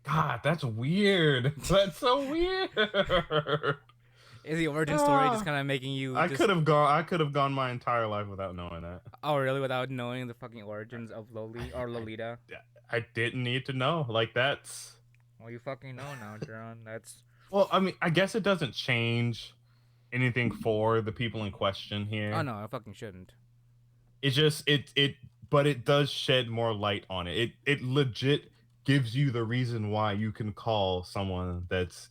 God, that's weird. That's so weird.
Is the origin story just kind of making you?
I could have gone my entire life without knowing that.
Oh, really? Without knowing the fucking origins of Lolita?
I didn't need to know. Like
Well, you fucking know now, Jarron. That's.
Well, I mean, I guess it doesn't change anything for the people in question
Oh
here.
no, I fucking shouldn't.
It just but it does shed more light on it. It legit gives you the reason why you can call someone that's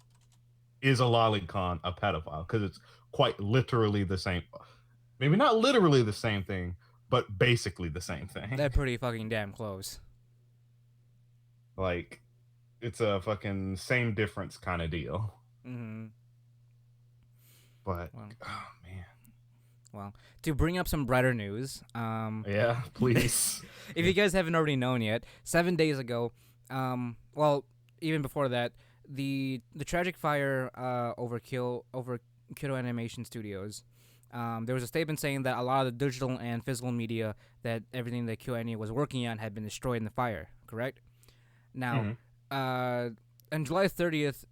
is a lolicon a pedophile, because it's quite literally the same. Maybe not literally the same thing, but basically the same
They're
thing.
pretty fucking damn close.
Like, it's a fucking same difference kind of deal.
Mm-hmm.
But
Well,
oh man,
well, to bring up some brighter news,
yeah, please.
if you guys haven't already known yet, 7 days ago, well, even before that, the tragic fire over Kyoto Animation Studios. There was a statement saying that a lot of the digital and physical media that everything that KyoAni was working on had been destroyed in the fire. Correct? Now,
Mhm.
uh, on July 30th,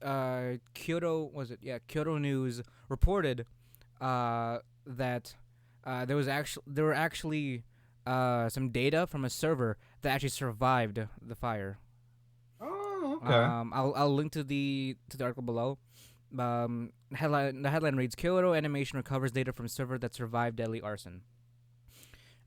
Kyoto was it? Yeah, Kyoto News reported that there were actually some data from a server that actually survived the fire.
Oh, okay.
I'll link to the article below. The headline reads: Kyoto Animation recovers data from server that survived deadly arson.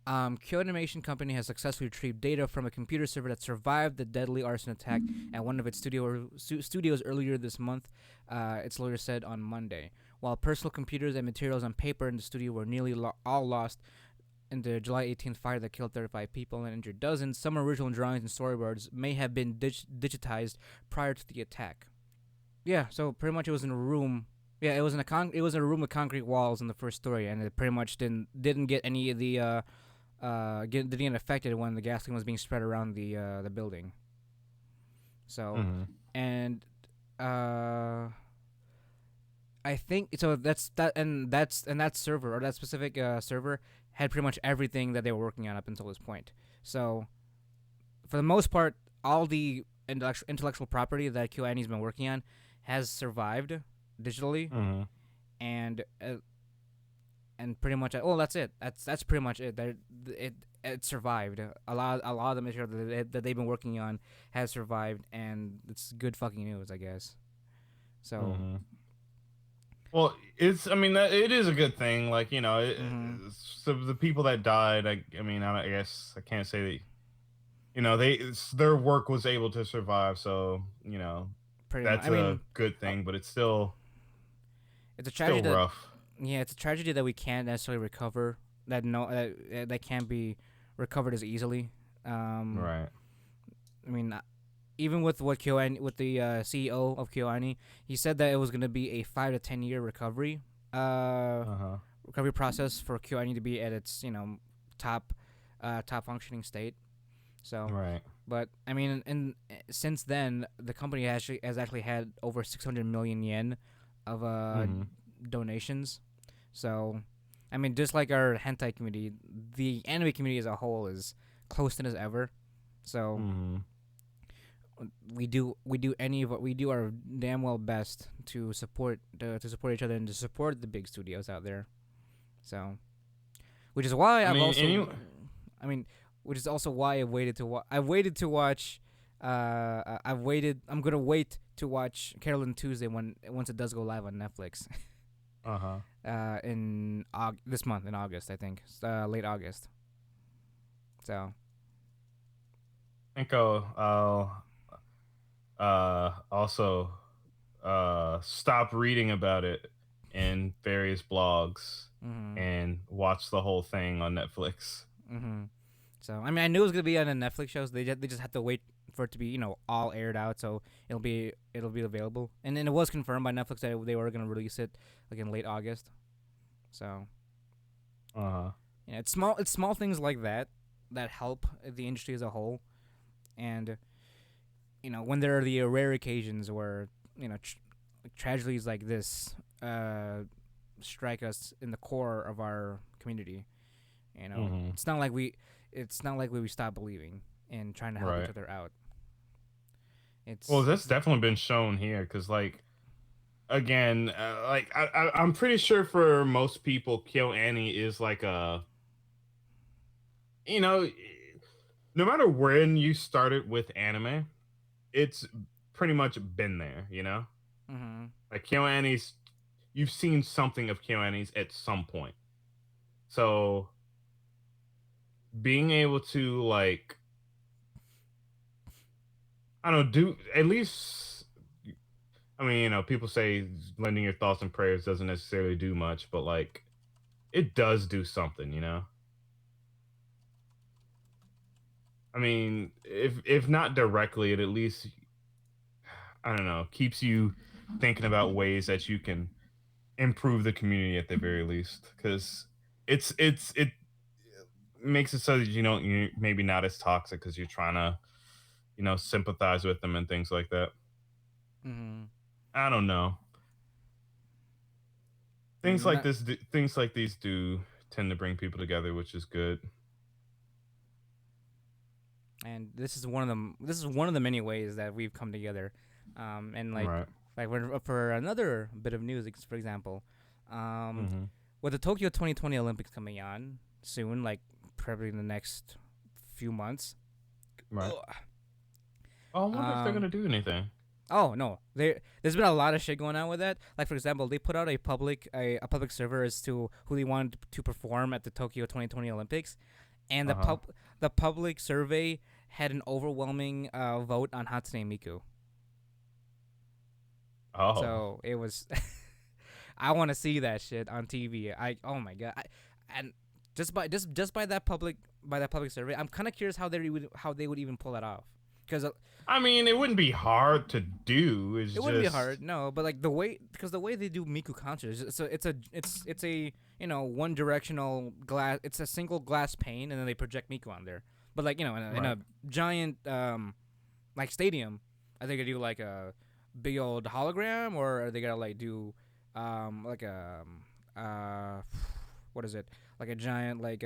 Kyoto Animation Company has successfully retrieved data from a computer server that survived the deadly arson attack at one of its studios earlier this month, its lawyer said on Monday. While personal computers and materials on paper in the studio were nearly all lost in the July 18th fire that killed 35 people and injured dozens, some original drawings and storyboards may have been digitized prior to the attack. Yeah, so pretty much it was in a room. Yeah, it was it was in a room with concrete walls in the first story, and it pretty much didn't get any of the didn't get affected when the gasoline was being spread around the building. So,
Mhm.
and I think so. That server or that specific server had pretty much everything that they were working on up until this point. So, for the most part, all the intellectual property that QAni's been working on has survived digitally,
Mhm.
and pretty much that's it. That's pretty much it. It survived. A lot of the material that they've been working on has survived, and it's good fucking news, I guess. So,
Mhm. Well, it's. I mean, it is a good thing. Like,
mm-hmm.
so the people that died. I mean, I guess I can't say that. Their work was able to survive. So
Pretty much.
that's
I
a
mean,
good
uh,
thing. But it's still
it's a tragedy
still
that
rough.
yeah, it's a tragedy that we can't necessarily recover. That can't be recovered as easily. Um,
Right.
I mean, even with what Kyoani, with the CEO of Kyoani, he said that it was going to be a 5 to 10 year uh,
Uh huh.
recovery process for Kyoani to be at its top top functioning state. So,
Right.
but I mean, and since then, the company has actually had over 600 million yen of
Mhm.
donations. So, I mean, just like our hentai community, the anime community as a whole is close knit as ever. So
Mhm.
we do our damn well best to support each other and to support the big studios out there. So, which is why
I
I've
mean,
also, I mean, which is also why I've waited to watch. I've waited. I'm gonna wait to watch Carolyn Tuesday once it does go live on Netflix.
Uh huh.
In this month in August, I think, late August. So
I think I'll also stop reading about it in various blogs
mhm
and watch the whole thing on Netflix.
mhm. So I mean, I knew it was gonna be on a Netflix show. So they just had to wait for it to be all aired out, so it'll be available. And then it was confirmed by Netflix that they were gonna release it like in late August. So
Uh huh.
it's small things like that that help the industry as a whole. And when there are the rare occasions where tragedies like this strike us in the core of our community.
Mhm.
It's not like we stop believing and trying to help each
Right.
other out.
Well,
It's
that's definitely been shown here because, like, again, like I'm pretty sure for most people, Kill Annie is like you know, no matter when you started with anime, it's pretty much been there.
mm-hmm.
Like Kill Annie's. you've seen something of KyoAni's at some point. So being able to like I don't know, do at least I mean, people say lending your thoughts and prayers doesn't necessarily do much, but like it does do something. I mean, if not directly, it at least I don't know, keeps you thinking about ways that you can improve the community at the very least because it makes it so that you maybe not as toxic because you're trying to sympathize with them and things like that.
Mm-hmm.
I don't know, things
And
like
that,
things like these do tend to bring people together, which is good.
and this is one of them. This is one of the many ways that we've come together. And
Right.
for another bit of news, for example, um,
Mm-hmm.
with the Tokyo 2020 Olympics coming on soon, like probably in the next few months.
Right.
Ugh.
Oh, I wonder if they're
Um,
gonna do anything.
Oh no, there's been a lot of shit going on with that. Like for example, they put out a public server as to who they wanted to perform at the Tokyo 2020 Olympics, and
Uh-huh.
the public survey had an overwhelming vote on Hatsune Miku.
Oh.
So it was, I want to see that shit on TV. Oh my god, and just by that public survey, I'm kind of curious how they would even pull that off, because
I mean, it wouldn't be hard to do. It's
it wouldn't be
just
hard, no, but like because the way they do Miku concerts, it's a one directional glass. It's a single glass pane, and then they project Miku on there. But like in
right.
a giant like stadium, I think they do like a big old hologram, or are they gonna like do like a what is it, like a giant like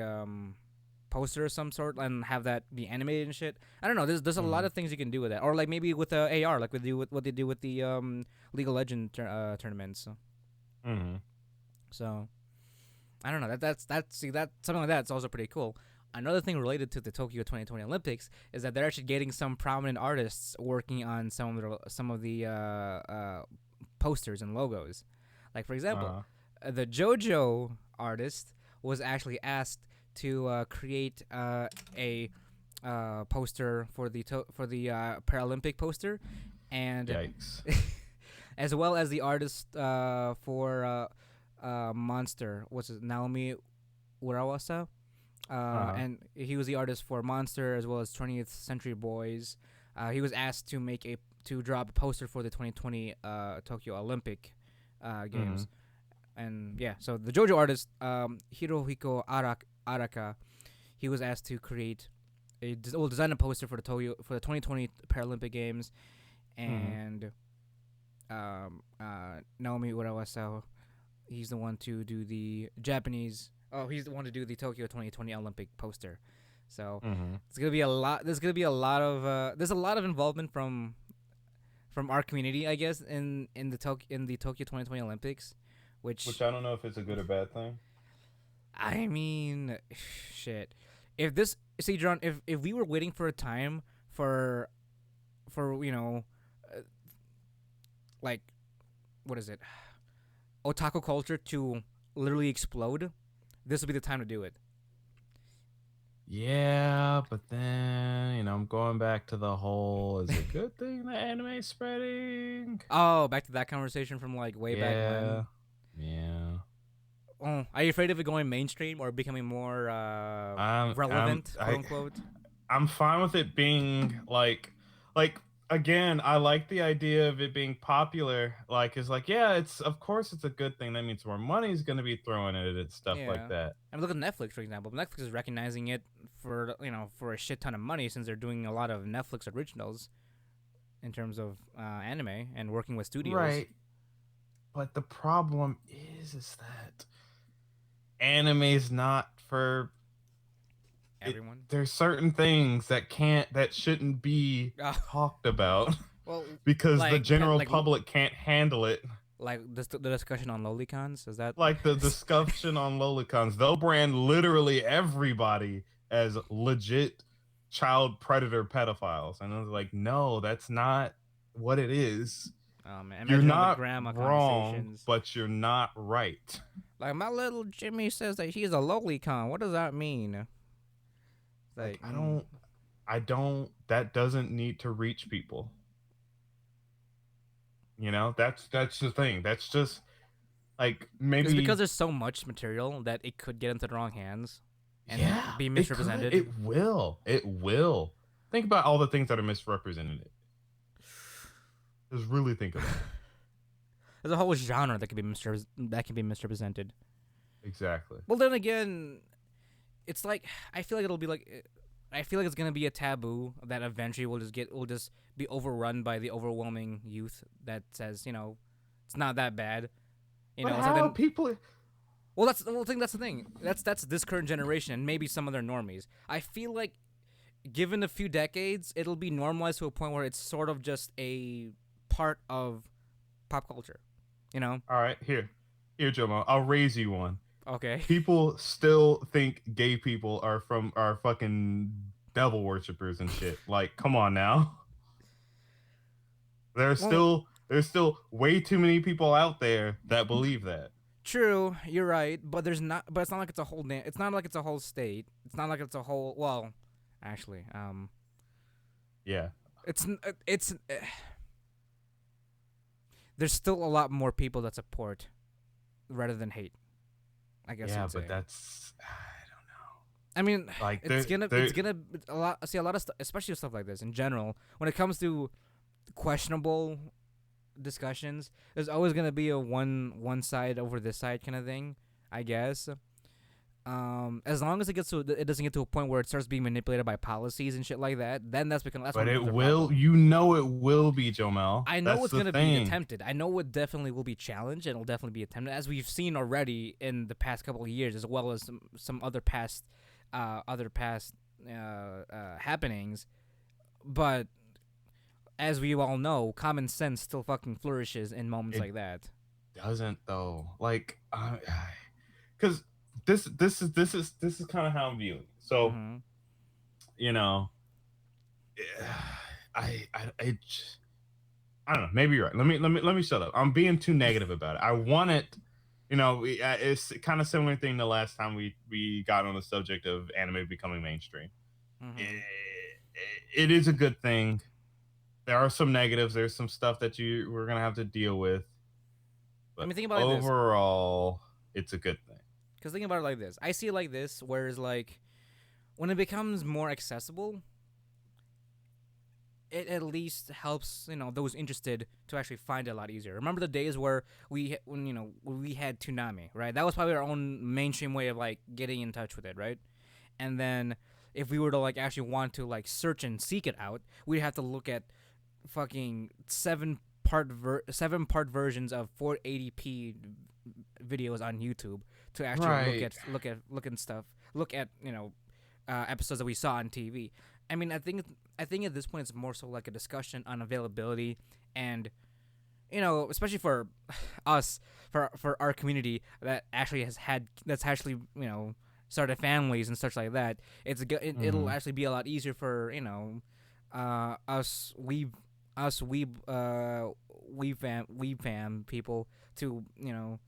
poster of some sort and have that be animated and shit. I don't know. There's a lot
Mm-hmm.
of things you can do with that, or like maybe with AR, like what they do with the League of Legends tournaments.
Mm-hmm.
So I don't know. That's see that something like that's also pretty cool. Another thing related to the Tokyo 2020 Olympics is that they're actually getting some prominent artists working on some of the posters and logos. Like for example,
Uh-huh.
the JoJo artist was actually asked to create a poster for the Paralympic poster, and
Yikes.
as well as the artist for Monster, what's it, Naomi Urawasa,
Uh-huh.
and he was the artist for Monster as well as 20th Century Boys. He was asked to draw a poster for the 2020 Tokyo Olympic
Mm-hmm.
games. And yeah, so the JoJo artist, Hirohiko Araka, he was asked to create design a poster for the 2020 Paralympic Games,
Mm-hmm.
and Naomi Urawasa, he's the one to do the Japanese. Oh, he's the one to do the Tokyo 2020 Olympic poster. So
Mm-hmm.
it's gonna be a lot. There's gonna be a lot of there's a lot of involvement from our community, I guess, in the Tokyo 2020 Olympics,
Which
which
I don't know if it's a good or bad thing.
I mean, shit. If this see John, if we were waiting for a time for uh, like what is it, otaku culture to literally explode, this would be the time to do it.
Yeah, but then I'm going back to the whole is it a good thing the anime is spreading?
Oh, back to that conversation from like way back when.
Yeah. Yeah.
Oh, are you afraid of it going mainstream or becoming more
I'm I'm
relevant, quote
I
unquote?
I'm fine with it being like again, I like the idea of it being popular. Like it's like, yeah, it's of course it's a good thing. That means more money's gonna be thrown at it and stuff like
Yeah.
that.
I mean, look at Netflix, for example. Netflix is recognizing it for for a shit ton of money since they're doing a lot of Netflix originals in terms of anime and working with studios.
Right. But the problem is that anime's not for it.
Everyone.
There's certain things that shouldn't be talked about
Well,
because the general public can't handle it.
like the discussion on Lolicons, is that?
Like the discussion on Lolicons, they'll brand literally everybody as legit child predator pedophiles, and I was like, no, that's not what it is.
Man,
You're
imagine all the
not
grandma
wrong,
conversations.
but you're not right.
Like my little Jimmy says that he's a Lolicon. What does that mean?
Like
Like,
I don't that doesn't need to reach people. That's the thing. That's just like
it's
maybe
because there's so much material that it could get into the wrong hands and
yeah,
be
it could.
misrepresented.
It will. It will. Think about all the things that are misrepresented. Just really think about it.
There's a whole genre that can be misrepresented.
Exactly.
Well, then again, it's like I feel like it'll be like I feel like it's gonna be a taboo that eventually will just be overrun by the overwhelming youth that says it's not that bad.
But
So
how
then
people
that's the thing. That's this current generation and maybe some of their normies. I feel like given a few decades, it'll be normalized to a point where it's sort of just a part of pop culture. You know?
all right, here, Jomel, I'll raise you one.
Okay.
People still think gay people are fucking devil worshippers and shit. Like, come on now.
Well,
There's still way too many people out there that believe that.
true, you're right, but there's not. But it's not like it's a whole. It's not like it's a whole state. It's not like it's a whole. Well, actually,
Yeah.
it's. There's still a lot more people that support rather than hate. I guess.
Yeah,
You'd say.
but that's I don't know.
I mean,
Like
it's gonna a lot. See a lot of stuff, especially stuff like this in general. When it comes to questionable discussions, there's always gonna be a one side over this side kind of thing. I guess. As long as it doesn't get to a point where it starts being manipulated by policies and shit like that, then that's when
but
it
it
becomes a
will.
problem.
It will be, Jomel.
I know
That's
it's
the
gonna be
thing.
attempted. I know it definitely will be challenged, and it'll definitely be attempted, as we've seen already in the past couple of years, as well as some other past happenings. But as we all know, common sense still fucking flourishes in moments
It
like that.
doesn't though. Like, because this is kind of how I'm viewing it. So
Mm-hmm.
you know, I I don't know. Maybe you're right. Let me shut up. I'm being too negative about it. I want it. It's kind of similar thing the last time we got on the subject of anime becoming mainstream.
Mm-hmm.
It is a good thing. There are some negatives. There's some stuff that we're gonna have to deal with.
I
But
mean, think about it like this.
overall, it's a good thing.
Because think about it like this. I see it like this, whereas like when it becomes more accessible, it at least helps those interested to actually find it a lot easier. Remember the days where when we had Toonami, right? That was probably our own mainstream way of like getting in touch with it, right? And then if we were to like actually want to like search and seek it out, we'd have to look at fucking seven part versions of 480p videos on YouTube to actually
Right.
look at episodes that we saw on TV. I mean, I think at this point it's more so like a discussion on availability and especially for us, for our community that actually that's actually started families and such like that. It'll actually be a lot easier for weeb fam people to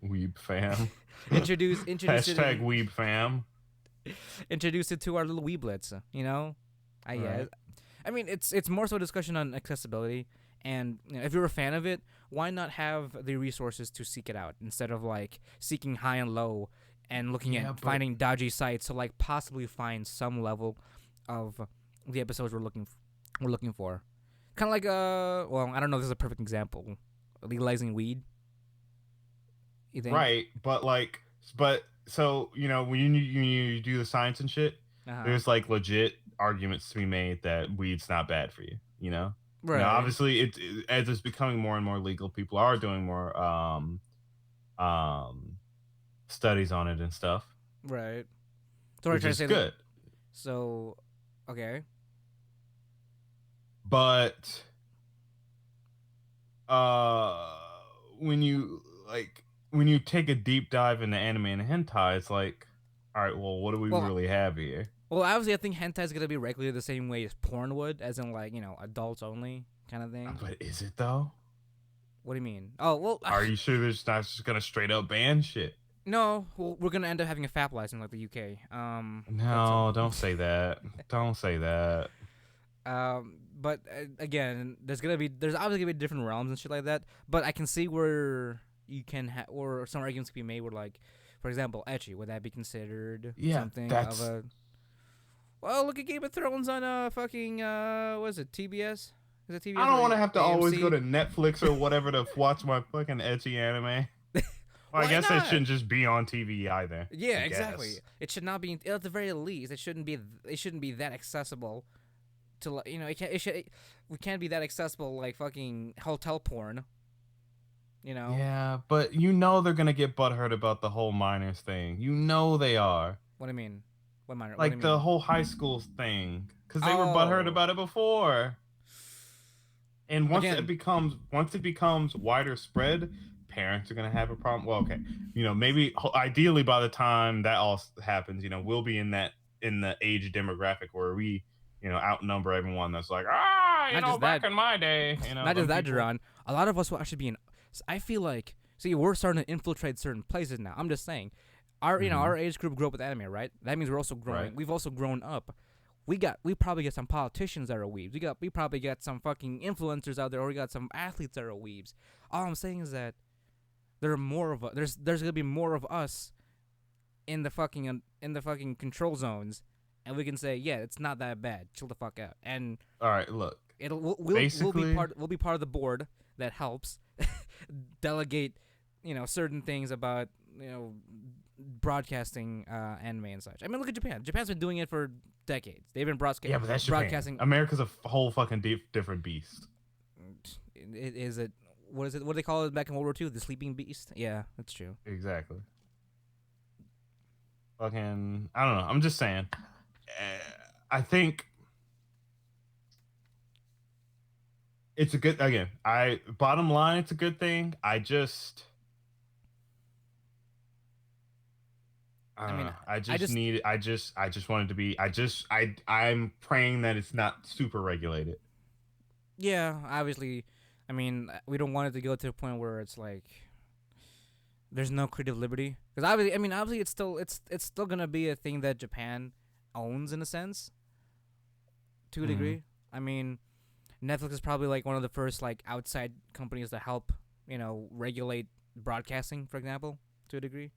Weeb fam.
introduce
Hashtag weeb fam.
introduce it to our little weeblets. I guess.
Right.
I mean, it's more so a discussion on accessibility, and if you're a fan of it, why not have the resources to seek it out instead of like seeking high and low and looking at finding dodgy sites to like possibly find some level of the episodes we're looking for. Kind of like well, I don't know if this is a perfect example. Legalizing weed. You think?
Right, but so when you do the science and shit,
Uh-huh.
there's like legit arguments to be made that weed's not bad for you.
Right.
Obviously, as it's becoming more and more legal, people are doing more um studies on it and stuff,
Right. So we're
which
trying to
is
say that.
good.
So, okay.
But uh, when you take a deep dive into anime and hentai, it's like, all right, well, what do we
Well,
really have here?
Well, obviously, I think hentai is gonna be regulated the same way as porn would, as in like adults only kind of thing.
But is it though?
What do you mean? Oh well,
Are you sure they're not just gonna straight up ban shit?
no. Well, we're gonna end up having a FAP license like the UK. That's
No, don't say that. Don't say that.
But again, there's obviously gonna be different realms and shit like that. But I can see where you can or some arguments can be made where, like, for example, ecchi, would that be considered
Yeah,
something
that's
of a? Well, look at Game of Thrones on fucking what is it, TBS? Is it TBS
I don't
or
want to have to always go
AMC?
to Netflix or whatever to watch my fucking edgy anime. Well, I
Why
guess it
not?
shouldn't just be on TV either.
Yeah,
I
exactly.
guess.
It should not be at the very least. It shouldn't be. It shouldn't be that accessible. To it can't. It should. We can't be that accessible like fucking hotel porn. You know.
Yeah, but you know they're gonna get butthurt about the whole minors thing. You know they are.
What do you mean? What minor? What do you
Like the
mean?
whole high school thing. Because they were butthurt
Oh.
about it before. And
Again.
once it becomes wider spread, parents are gonna have a problem. Well, okay, maybe ideally by the time that all happens, we'll be in the age demographic where we outnumber everyone that's like
Not just
back
that.
in my day,
Not just
them
that,
people.
Jarron. A lot of us will actually be in. I feel like. See, we're starting to infiltrate certain places now. I'm just saying.
Mhm.
Our age group grew up with anime, right? That means we're also growing.
Right.
We've also grown up. We probably get some politicians that are weebs. We probably got some fucking influencers out there, or we got some athletes that are weebs. All I'm saying is that there are more of us. There's gonna be more of us in the fucking control zones, and we can say, yeah, it's not that bad. Chill the fuck out, and
All right, look.
we'll
Basically,
be part of the board that helps delegate, certain things about broadcasting anime and such. I mean, look at Japan. Japan's been doing it for decades. They've been
yeah, but that's Japan.
broadcasting.
America's a whole fucking different beast.
Is it? What is it? What do they call it back in World War II? The sleeping beast. Yeah, that's true.
Exactly. Fucking, I don't know. I'm just saying. I think it's a good. Again, bottom line, it's a good thing. I just I don't
mean,
know. I
I
just
just
need. I just want it to be. I'm praying that it's not super regulated.
yeah. Obviously, I mean, we don't want it to go to a point where it's like there's no creative liberty. Because obviously, it's still gonna be a thing that Japan owns in a sense, to a
Hmm.
degree. I mean, Netflix is probably like one of the first like outside companies to help regulate broadcasting, for example, to a degree.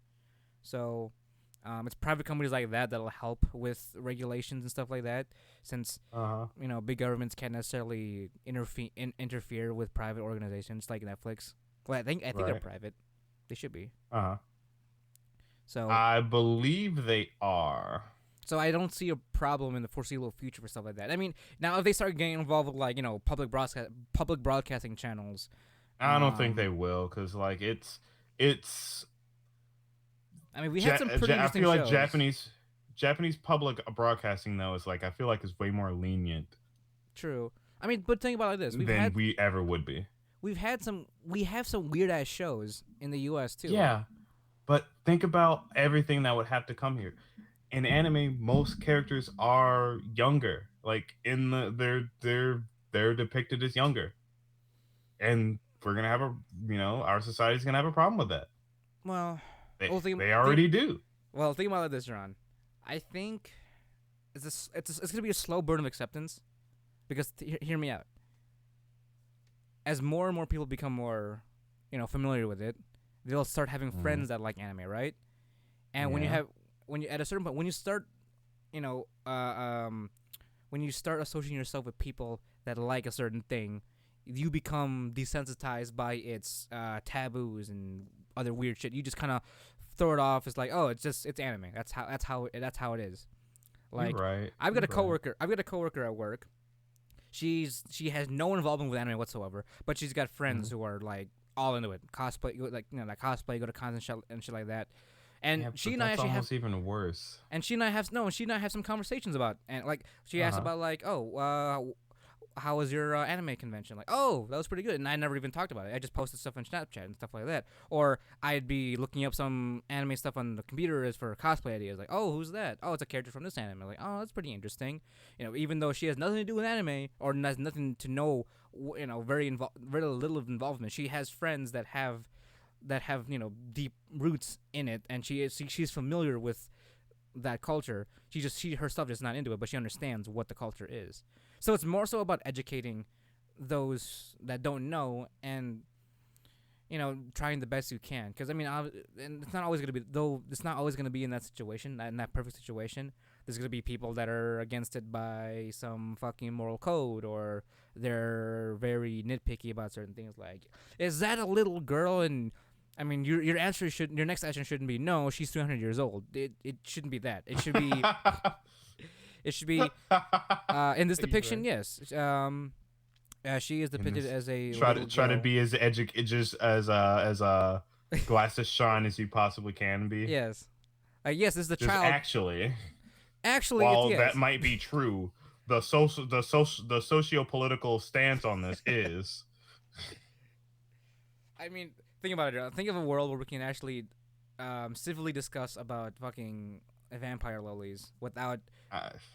So, it's private companies like that that'll help with regulations and stuff like that. Since
Uh huh.
big governments can't necessarily interfere with private organizations like Netflix. Well, I think they're
Right.
private. They should be.
Uh huh.
So
I believe they are.
so I don't see a problem in the foreseeable future for stuff like that. I mean, now if they start getting involved with like public broadcasting channels,
I don't think they will, because like it's.
I mean, we had some pretty
I
interesting
feel like
shows.
Japanese public broadcasting though is like I feel like is way more lenient
True. I mean, but think about it like this:
than we ever would be.
we have some weird ass shows in the U.S. too.
Yeah, but think about everything that would have to come here. In anime, most characters are younger. Like in they're depicted as younger, and we're gonna have our society's gonna have a problem with that.
Well,
They
well,
they already do.
think about it like this, Ron. I think it's gonna be a slow burn of acceptance because hear me out. As more and more people become more, familiar with it, they'll start having
Mhm.
friends that like anime, right? And
Yeah.
when you at a certain point, when you start, you know, when you start associating yourself with people that like a certain thing, you become desensitized by its taboos and other weird shit. You just kind of throw it off as like, oh, it's anime. That's how it is.
You're
Like,
right.
I've got
You're
a
right.
coworker. I've got a coworker at work. She has no involvement with anime whatsoever, but she's got friends
Mhm.
who are like all into it. Cosplay, like cosplay, go to cons and shit like that. And
Yeah,
she
but
and I
that's
actually have
almost even worse.
and she and I have no, she and I have some conversations about, and like she asked
Uh-huh.
about like, oh, how was your anime convention? Like, oh, that was pretty good, and I never even talked about it. I just posted stuff on Snapchat and stuff like that. Or I'd be looking up some anime stuff on the computer as for cosplay ideas. Like, oh, who's that? Oh, it's a character from this anime. Like, oh, that's pretty interesting. Even though she has nothing to do with anime or has nothing to know very little of involvement. She has friends that have deep roots in it, and she's familiar with that culture. She herself is not into it, but she understands what the culture is. So it's more so about educating those that don't know, and trying the best you can. Because and it's not always gonna be though. It's not always gonna be in that situation, in that perfect situation. There's gonna be people that are against it by some fucking moral code, or they're very nitpicky about certain things. Like, is that a little girl? And your next answer shouldn't be no. She's 300 years old. It shouldn't be that. It should be in this depiction. Yes. She is depicted as a
try to be as just as glass as shine as you possibly can be.
Yes. Yes, this is the
just
child. Actually,
while
yes.
that might be true, the socio-political stance on this is.
Think about it. Think of a world where we can actually civilly discuss about fucking vampire lolies without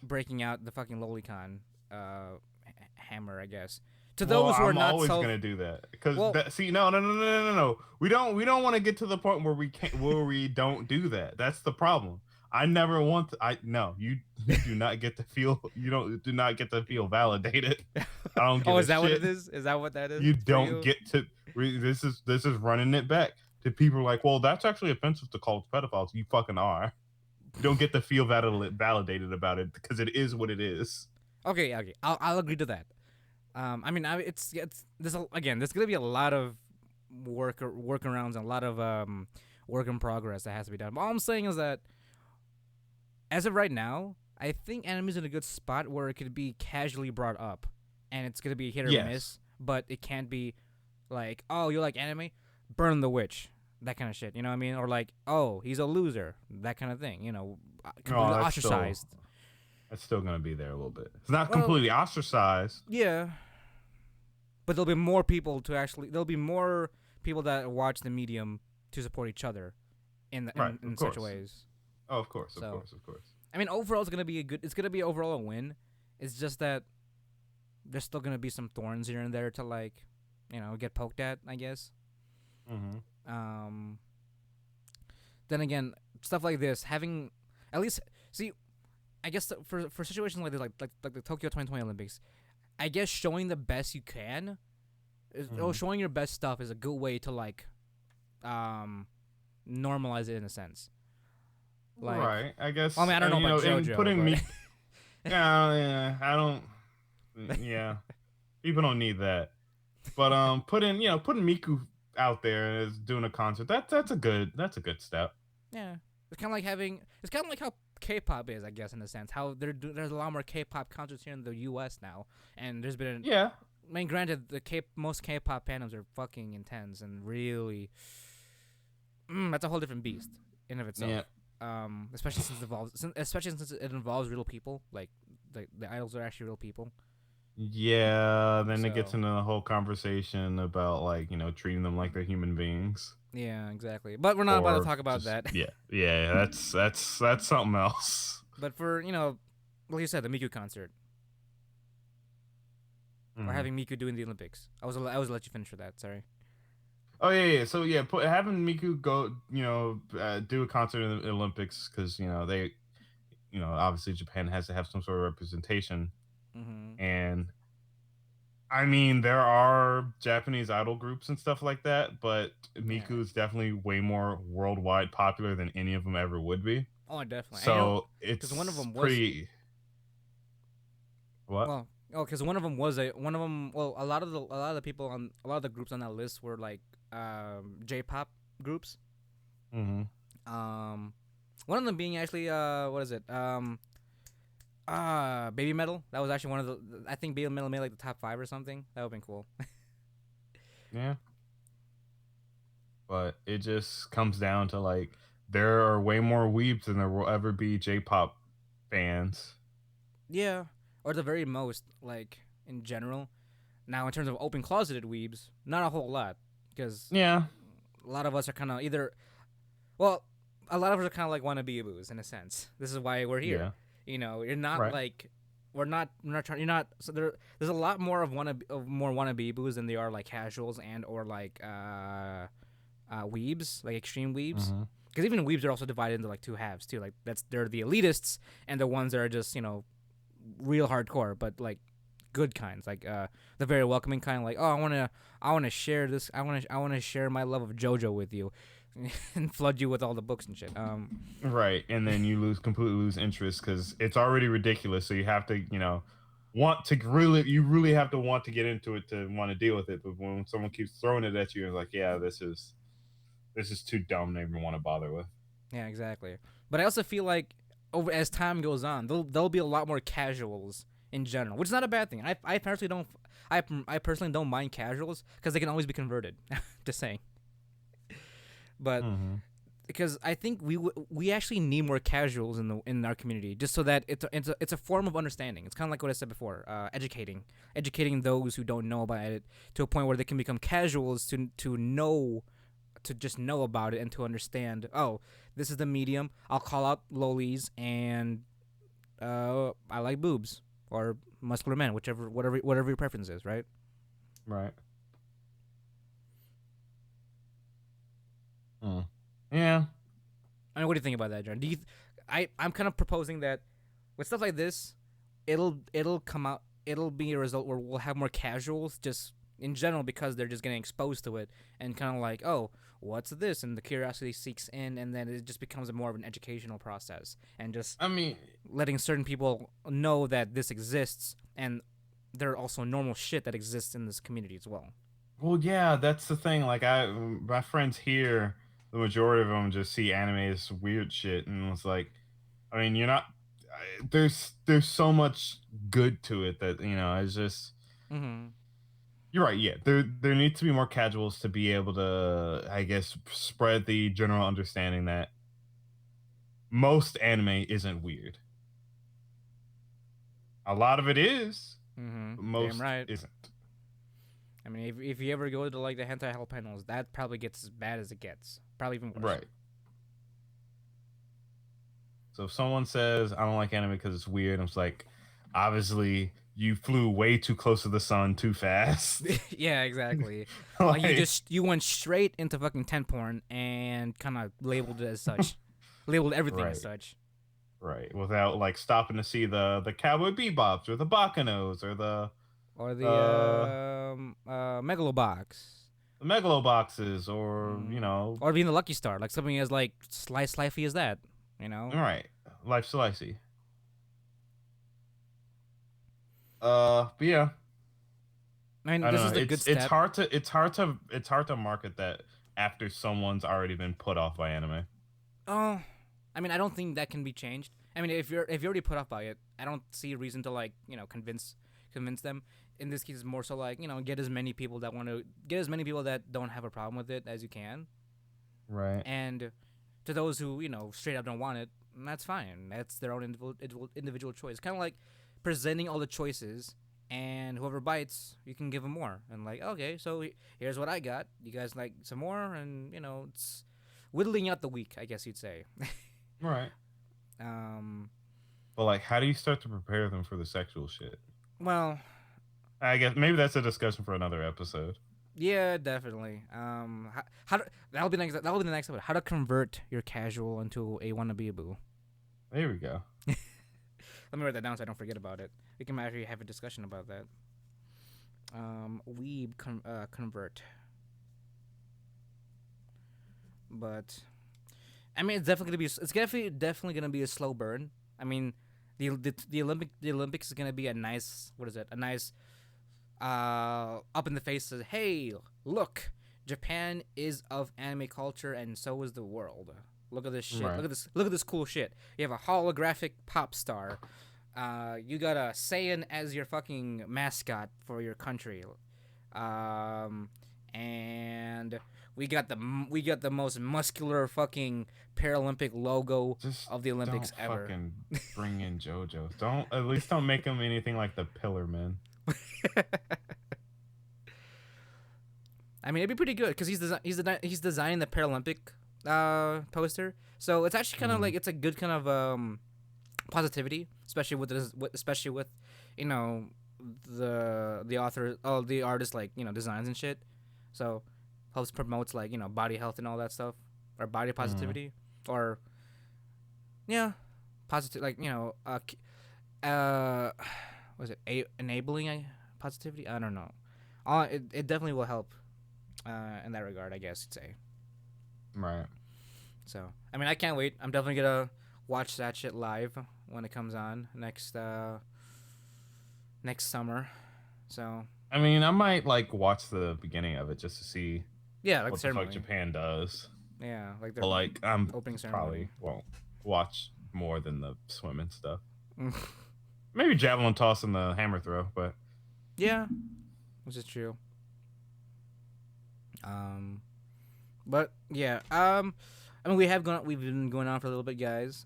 breaking out the fucking Lolicon hammer, I guess. To those who are not,
I'm always gonna do that because no. We don't want to get to the point where we don't do that. That's the problem. I never want to. You do not get to feel. Do not get to feel validated. I don't give
is that
shit.
what it is? Is that what that is?
You don't get to. This is running it back to people like, well, that's actually offensive to call pedophiles. You fucking are. You don't get to feel validated about it because it is what it is.
Okay. I'll agree to that. It's there's gonna be a lot of workarounds and a lot of work in progress that has to be done. But all I'm saying is that as of right now, I think anime's in a good spot where it could be casually brought up, and it's gonna be hit or miss. But it can't be like, oh, you like anime? Burn the witch, that kind of shit. You know what I mean? Or like, oh, he's a loser, that kind of thing. Completely ostracized.
It's still gonna be there a little bit. It's not completely ostracized.
Yeah. But there'll be more people that watch the medium to support each other in such ways.
Oh, of course.
Overall it's gonna be overall a win. It's just that there's still gonna be some thorns here and there to get poked at, I guess.
Mm-hmm.
Then again, stuff like this, having at least I guess for situations like this, like the Tokyo 2020 Olympics, I guess showing the best you can, showing your best stuff is a good way to normalize it in a sense.
Right. I guess.
I don't know about JoJo.
Putting me. Yeah. I don't. Yeah. People don't need that. But putting Miku out there as doing a concert, that's a good step.
Yeah. It's kind of like how K-pop is, I guess, in a sense. How there's a lot more K-pop concerts here in the U.S. now, and there's been granted, most K-pop fandoms are fucking intense and really, that's a whole different beast in of itself. Yeah. Especially since it involves real people, like the idols are actually real people.
Yeah. Then it gets into the whole conversation about treating them like they're human beings.
Yeah, exactly. But we're not about to talk about that.
Yeah. That's something else.
But for like you said, the Miku concert, or having Miku doing the Olympics. I was let you finish with that. Sorry.
Oh yeah. So having Miku go, do a concert in the Olympics because they, obviously Japan has to have some sort of representation, and. There are Japanese idol groups and stuff like that, but Miku is definitely way more worldwide popular than any of them ever would be.
Oh, definitely.
So it's
one of them
pretty. What?
Well, because one of them was a lot of the people on a lot of the groups on that list were like J-pop groups.
Mm-hmm.
One of them being actually what is it? Baby Metal. That was actually one of the. I think Baby Metal made like the top 5 or something. That would've been cool.
Yeah. But it just comes down to there are way more weebs than there will ever be J-pop fans.
Yeah, or at the very most, in general. Now, in terms of open closeted weebs, not a whole lot, because a lot of us are kind of a lot of us are kind of like wannabe-aboos in a sense. This is why we're here.
Yeah.
You're not we're not trying. You're not. So there's a lot more of more wannabe boos than they are like casuals and or like weebs, like extreme weebs.
Mm-hmm.
Because even weebs are also divided into like two halves too. Like they're the elitists and the ones that are just real hardcore, but like good kinds, like the very welcoming kind. Like, oh, I wanna share this. I wanna share my love of JoJo with you, and flood you with all the books and shit.
Right, and then you completely lose interest because it's already ridiculous. So you have to, want to you really have to want to get into it to want to deal with it. But when someone keeps throwing it at you, it's like, yeah, this is too dumb to even want to bother with.
Yeah, exactly. But I also feel like over as time goes on, there'll be a lot more casuals in general, which is not a bad thing. I personally don't I personally don't mind casuals because they can always be converted. Just saying. But
Mm-hmm.
because I think we actually need more casuals in our community, just so that it's a form of understanding. It's kind of like what I said before, educating those who don't know about it to a point where they can become casuals to just know about it and to understand. Oh, this is the medium. I'll call out lolies and I like boobs or muscular men, whatever your preference is, right?
Right. Mm. Yeah.
I mean, what do you think about that, John? I'm kind of proposing that with stuff like this, it'll come out. It'll be a result where we'll have more casuals just in general because they're just getting exposed to it and kind of like, oh, what's this? And the curiosity seeks in, and then it just becomes more of an educational process and just
I mean,
letting certain people know that this exists and there are also normal shit that exists in this community as well.
well, yeah, that's the thing. Like, my friends here, the majority of them just see anime as weird shit, and it's like, I mean, you're not. There's so much good to it that it's just.
Mm-hmm.
You're right. Yeah, there needs to be more casuals to be able to, I guess, spread the general understanding that most anime isn't weird. A lot of it is,
Mm-hmm.
but
Damn
most
right.
isn't.
I mean, if you ever go to like the hentai hell panels, that probably gets as bad as it gets. Probably even worse.
Right. So if someone says I don't like anime because it's weird, I'm just like, obviously you flew way too close to the sun too fast.
Yeah, exactly. Like
Like,
you went straight into fucking tent porn and kind of labeled it as such, labeled everything as
right,
such,
right, without like stopping to see the Cowboy Bebops or the Bacchanals or the
or
uh
the megalobox,
the Megaloboxes or
or being the Lucky Star, like something as like slicey as that, you know.
right, Life Slicey. But yeah,
I mean,
I
this
don't
is
know.
the good
It's
step.
hard to market that after someone's already been put off by anime.
Oh, I mean, I don't think that can be changed. I mean, if you're already put off by it, I don't see a reason to like convince them. In this case, it's more so like get as many people that don't have a problem with it as you can,
Right.
and to those who straight up don't want it, that's fine. That's their own individual choice. Kind of like presenting all the choices, and whoever bites, you can give them more. And like, okay, so here's what I got. You guys like some more, and it's whittling out the weak, I guess you'd say.
Right.
um,
But like, how do you start to prepare them for the sexual shit?
well,
I guess maybe that's a discussion for another episode.
yeah, definitely. That'll be next. That'll be the next episode. How to convert your casual into a wannabe boo.
There we go.
Let me write that down so I don't forget about it. We can actually have a discussion about that. Convert. But I mean, it's definitely gonna be a slow burn. I mean, the Olympics is gonna be a nice, what is it? A nice up in the face says, hey, look, Japan is of anime culture and so is the world. Look at this shit.
Right.
Look at this cool shit. You have a holographic pop star. You got a Saiyan as your fucking mascot for your country. And we got the most muscular fucking Paralympic logo
Just
of the Olympics
don't
ever.
fucking bring in JoJo. At least don't make him anything like the Pillar Man.
I mean, it'd be pretty good because he's designing the Paralympic poster, so it's actually kind of like it's a good kind of positivity, especially with you know, the author, the artist, like, you know, designs and shit. So helps promotes, like, you know, body health and all that stuff, or body positivity, or yeah, positive, like, you know, was it enabling positivity? I don't know. It definitely will help in that regard, I guess you'd say.
Right.
So I mean, I can't wait. I'm definitely gonna watch that shit live when it comes on next summer. So
I mean, I might like watch the beginning of it just to see
yeah, like
what the fuck Japan does.
Yeah, like their
But like, I'm
opening
probably
ceremony.
won't watch more than the swimming stuff. Maybe javelin toss and the hammer throw, but
yeah, which is true. But yeah, I mean, we've been going on for a little bit, guys.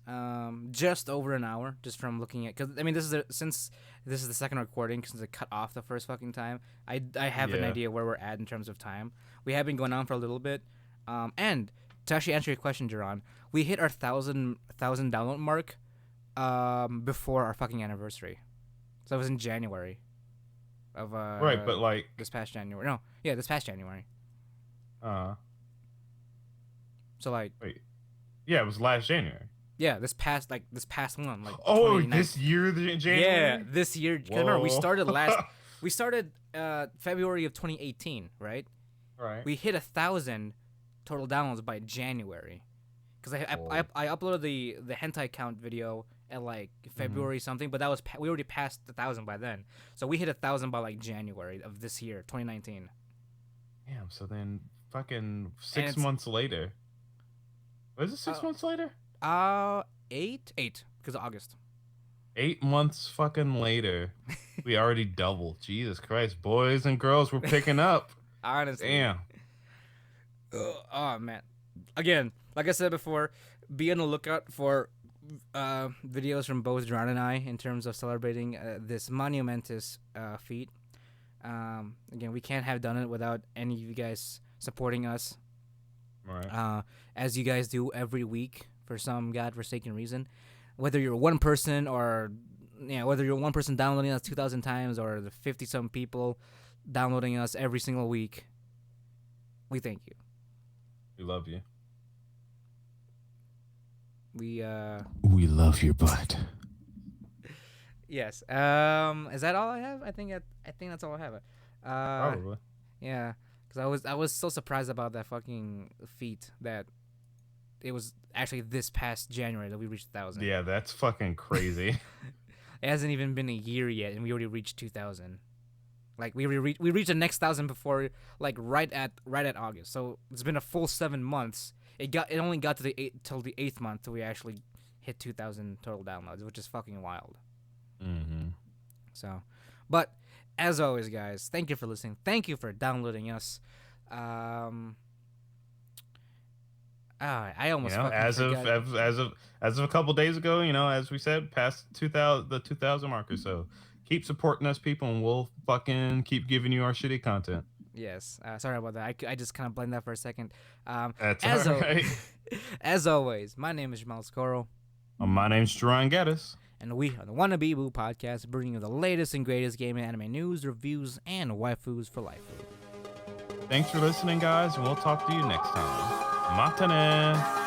Just over an hour, just from looking at, because I mean, since this is the second recording, since it cut off the first fucking time, I have an idea where we're at in terms of time. We have been going on for a little bit, and to actually answer your question, Jarron, we hit our thousand download mark, before our fucking anniversary. So it was in January of
right, but like
this past January. No, yeah, this past January. So like,
wait, yeah, it was last January.
Yeah, this past one, like,
this year, January.
Yeah, this year. Remember, we started February of 2018, right?
Right.
We hit 1,000 total downloads by January, because I uploaded the hentai count video at like February something, but that was we already passed 1,000 by then. So we hit 1,000 by like January of this year, 2019.
Damn. So then, fucking 6 months later. Was it 6 months later?
8, because of August.
8 months fucking later, we already doubled. Jesus Christ, boys and girls, we're picking up.
Honestly.
Damn.
Oh man. Again, like I said before, be on the lookout for videos from both Jarron and I in terms of celebrating this monumentous feat. Again, we can't have done it without any of you guys supporting us.
Right.
As you guys do every week for some godforsaken reason. Whether you're one person or whether you're one person downloading us 2,000 times or the 50-some people downloading us every single week, we thank you.
We love you.
We
love your butt.
Yes. Is that all I have? I think that's all I have.
Probably.
Yeah, because I was so surprised about that fucking feat that it was actually this past January that we reached 1,000.
Yeah, that's fucking crazy.
It hasn't even been a year yet, and we already reached 2,000. Like we reached the next 1,000 before, like right at August. So it's been a full 7 months. It only got to the 8th month till we actually hit 2,000 total downloads, which is fucking wild.
Mm-hmm.
So, but as always, guys, thank you for listening. Thank you for downloading us. I almost forgot.
As of a couple days ago, as we said, past the 2,000 marker. So keep supporting us, people, and we'll fucking keep giving you our shitty content.
Yes. Sorry about that. I just kind of blamed that for a second.
That's all right.
As always, my name is Jomel Scoro.
My name's Jarron Geddes.
And we are the Wannabe Boo Podcast, bringing you the latest and greatest gaming anime news, reviews, and waifus for life.
Thanks for listening, guys, and we'll talk to you next time. Matane!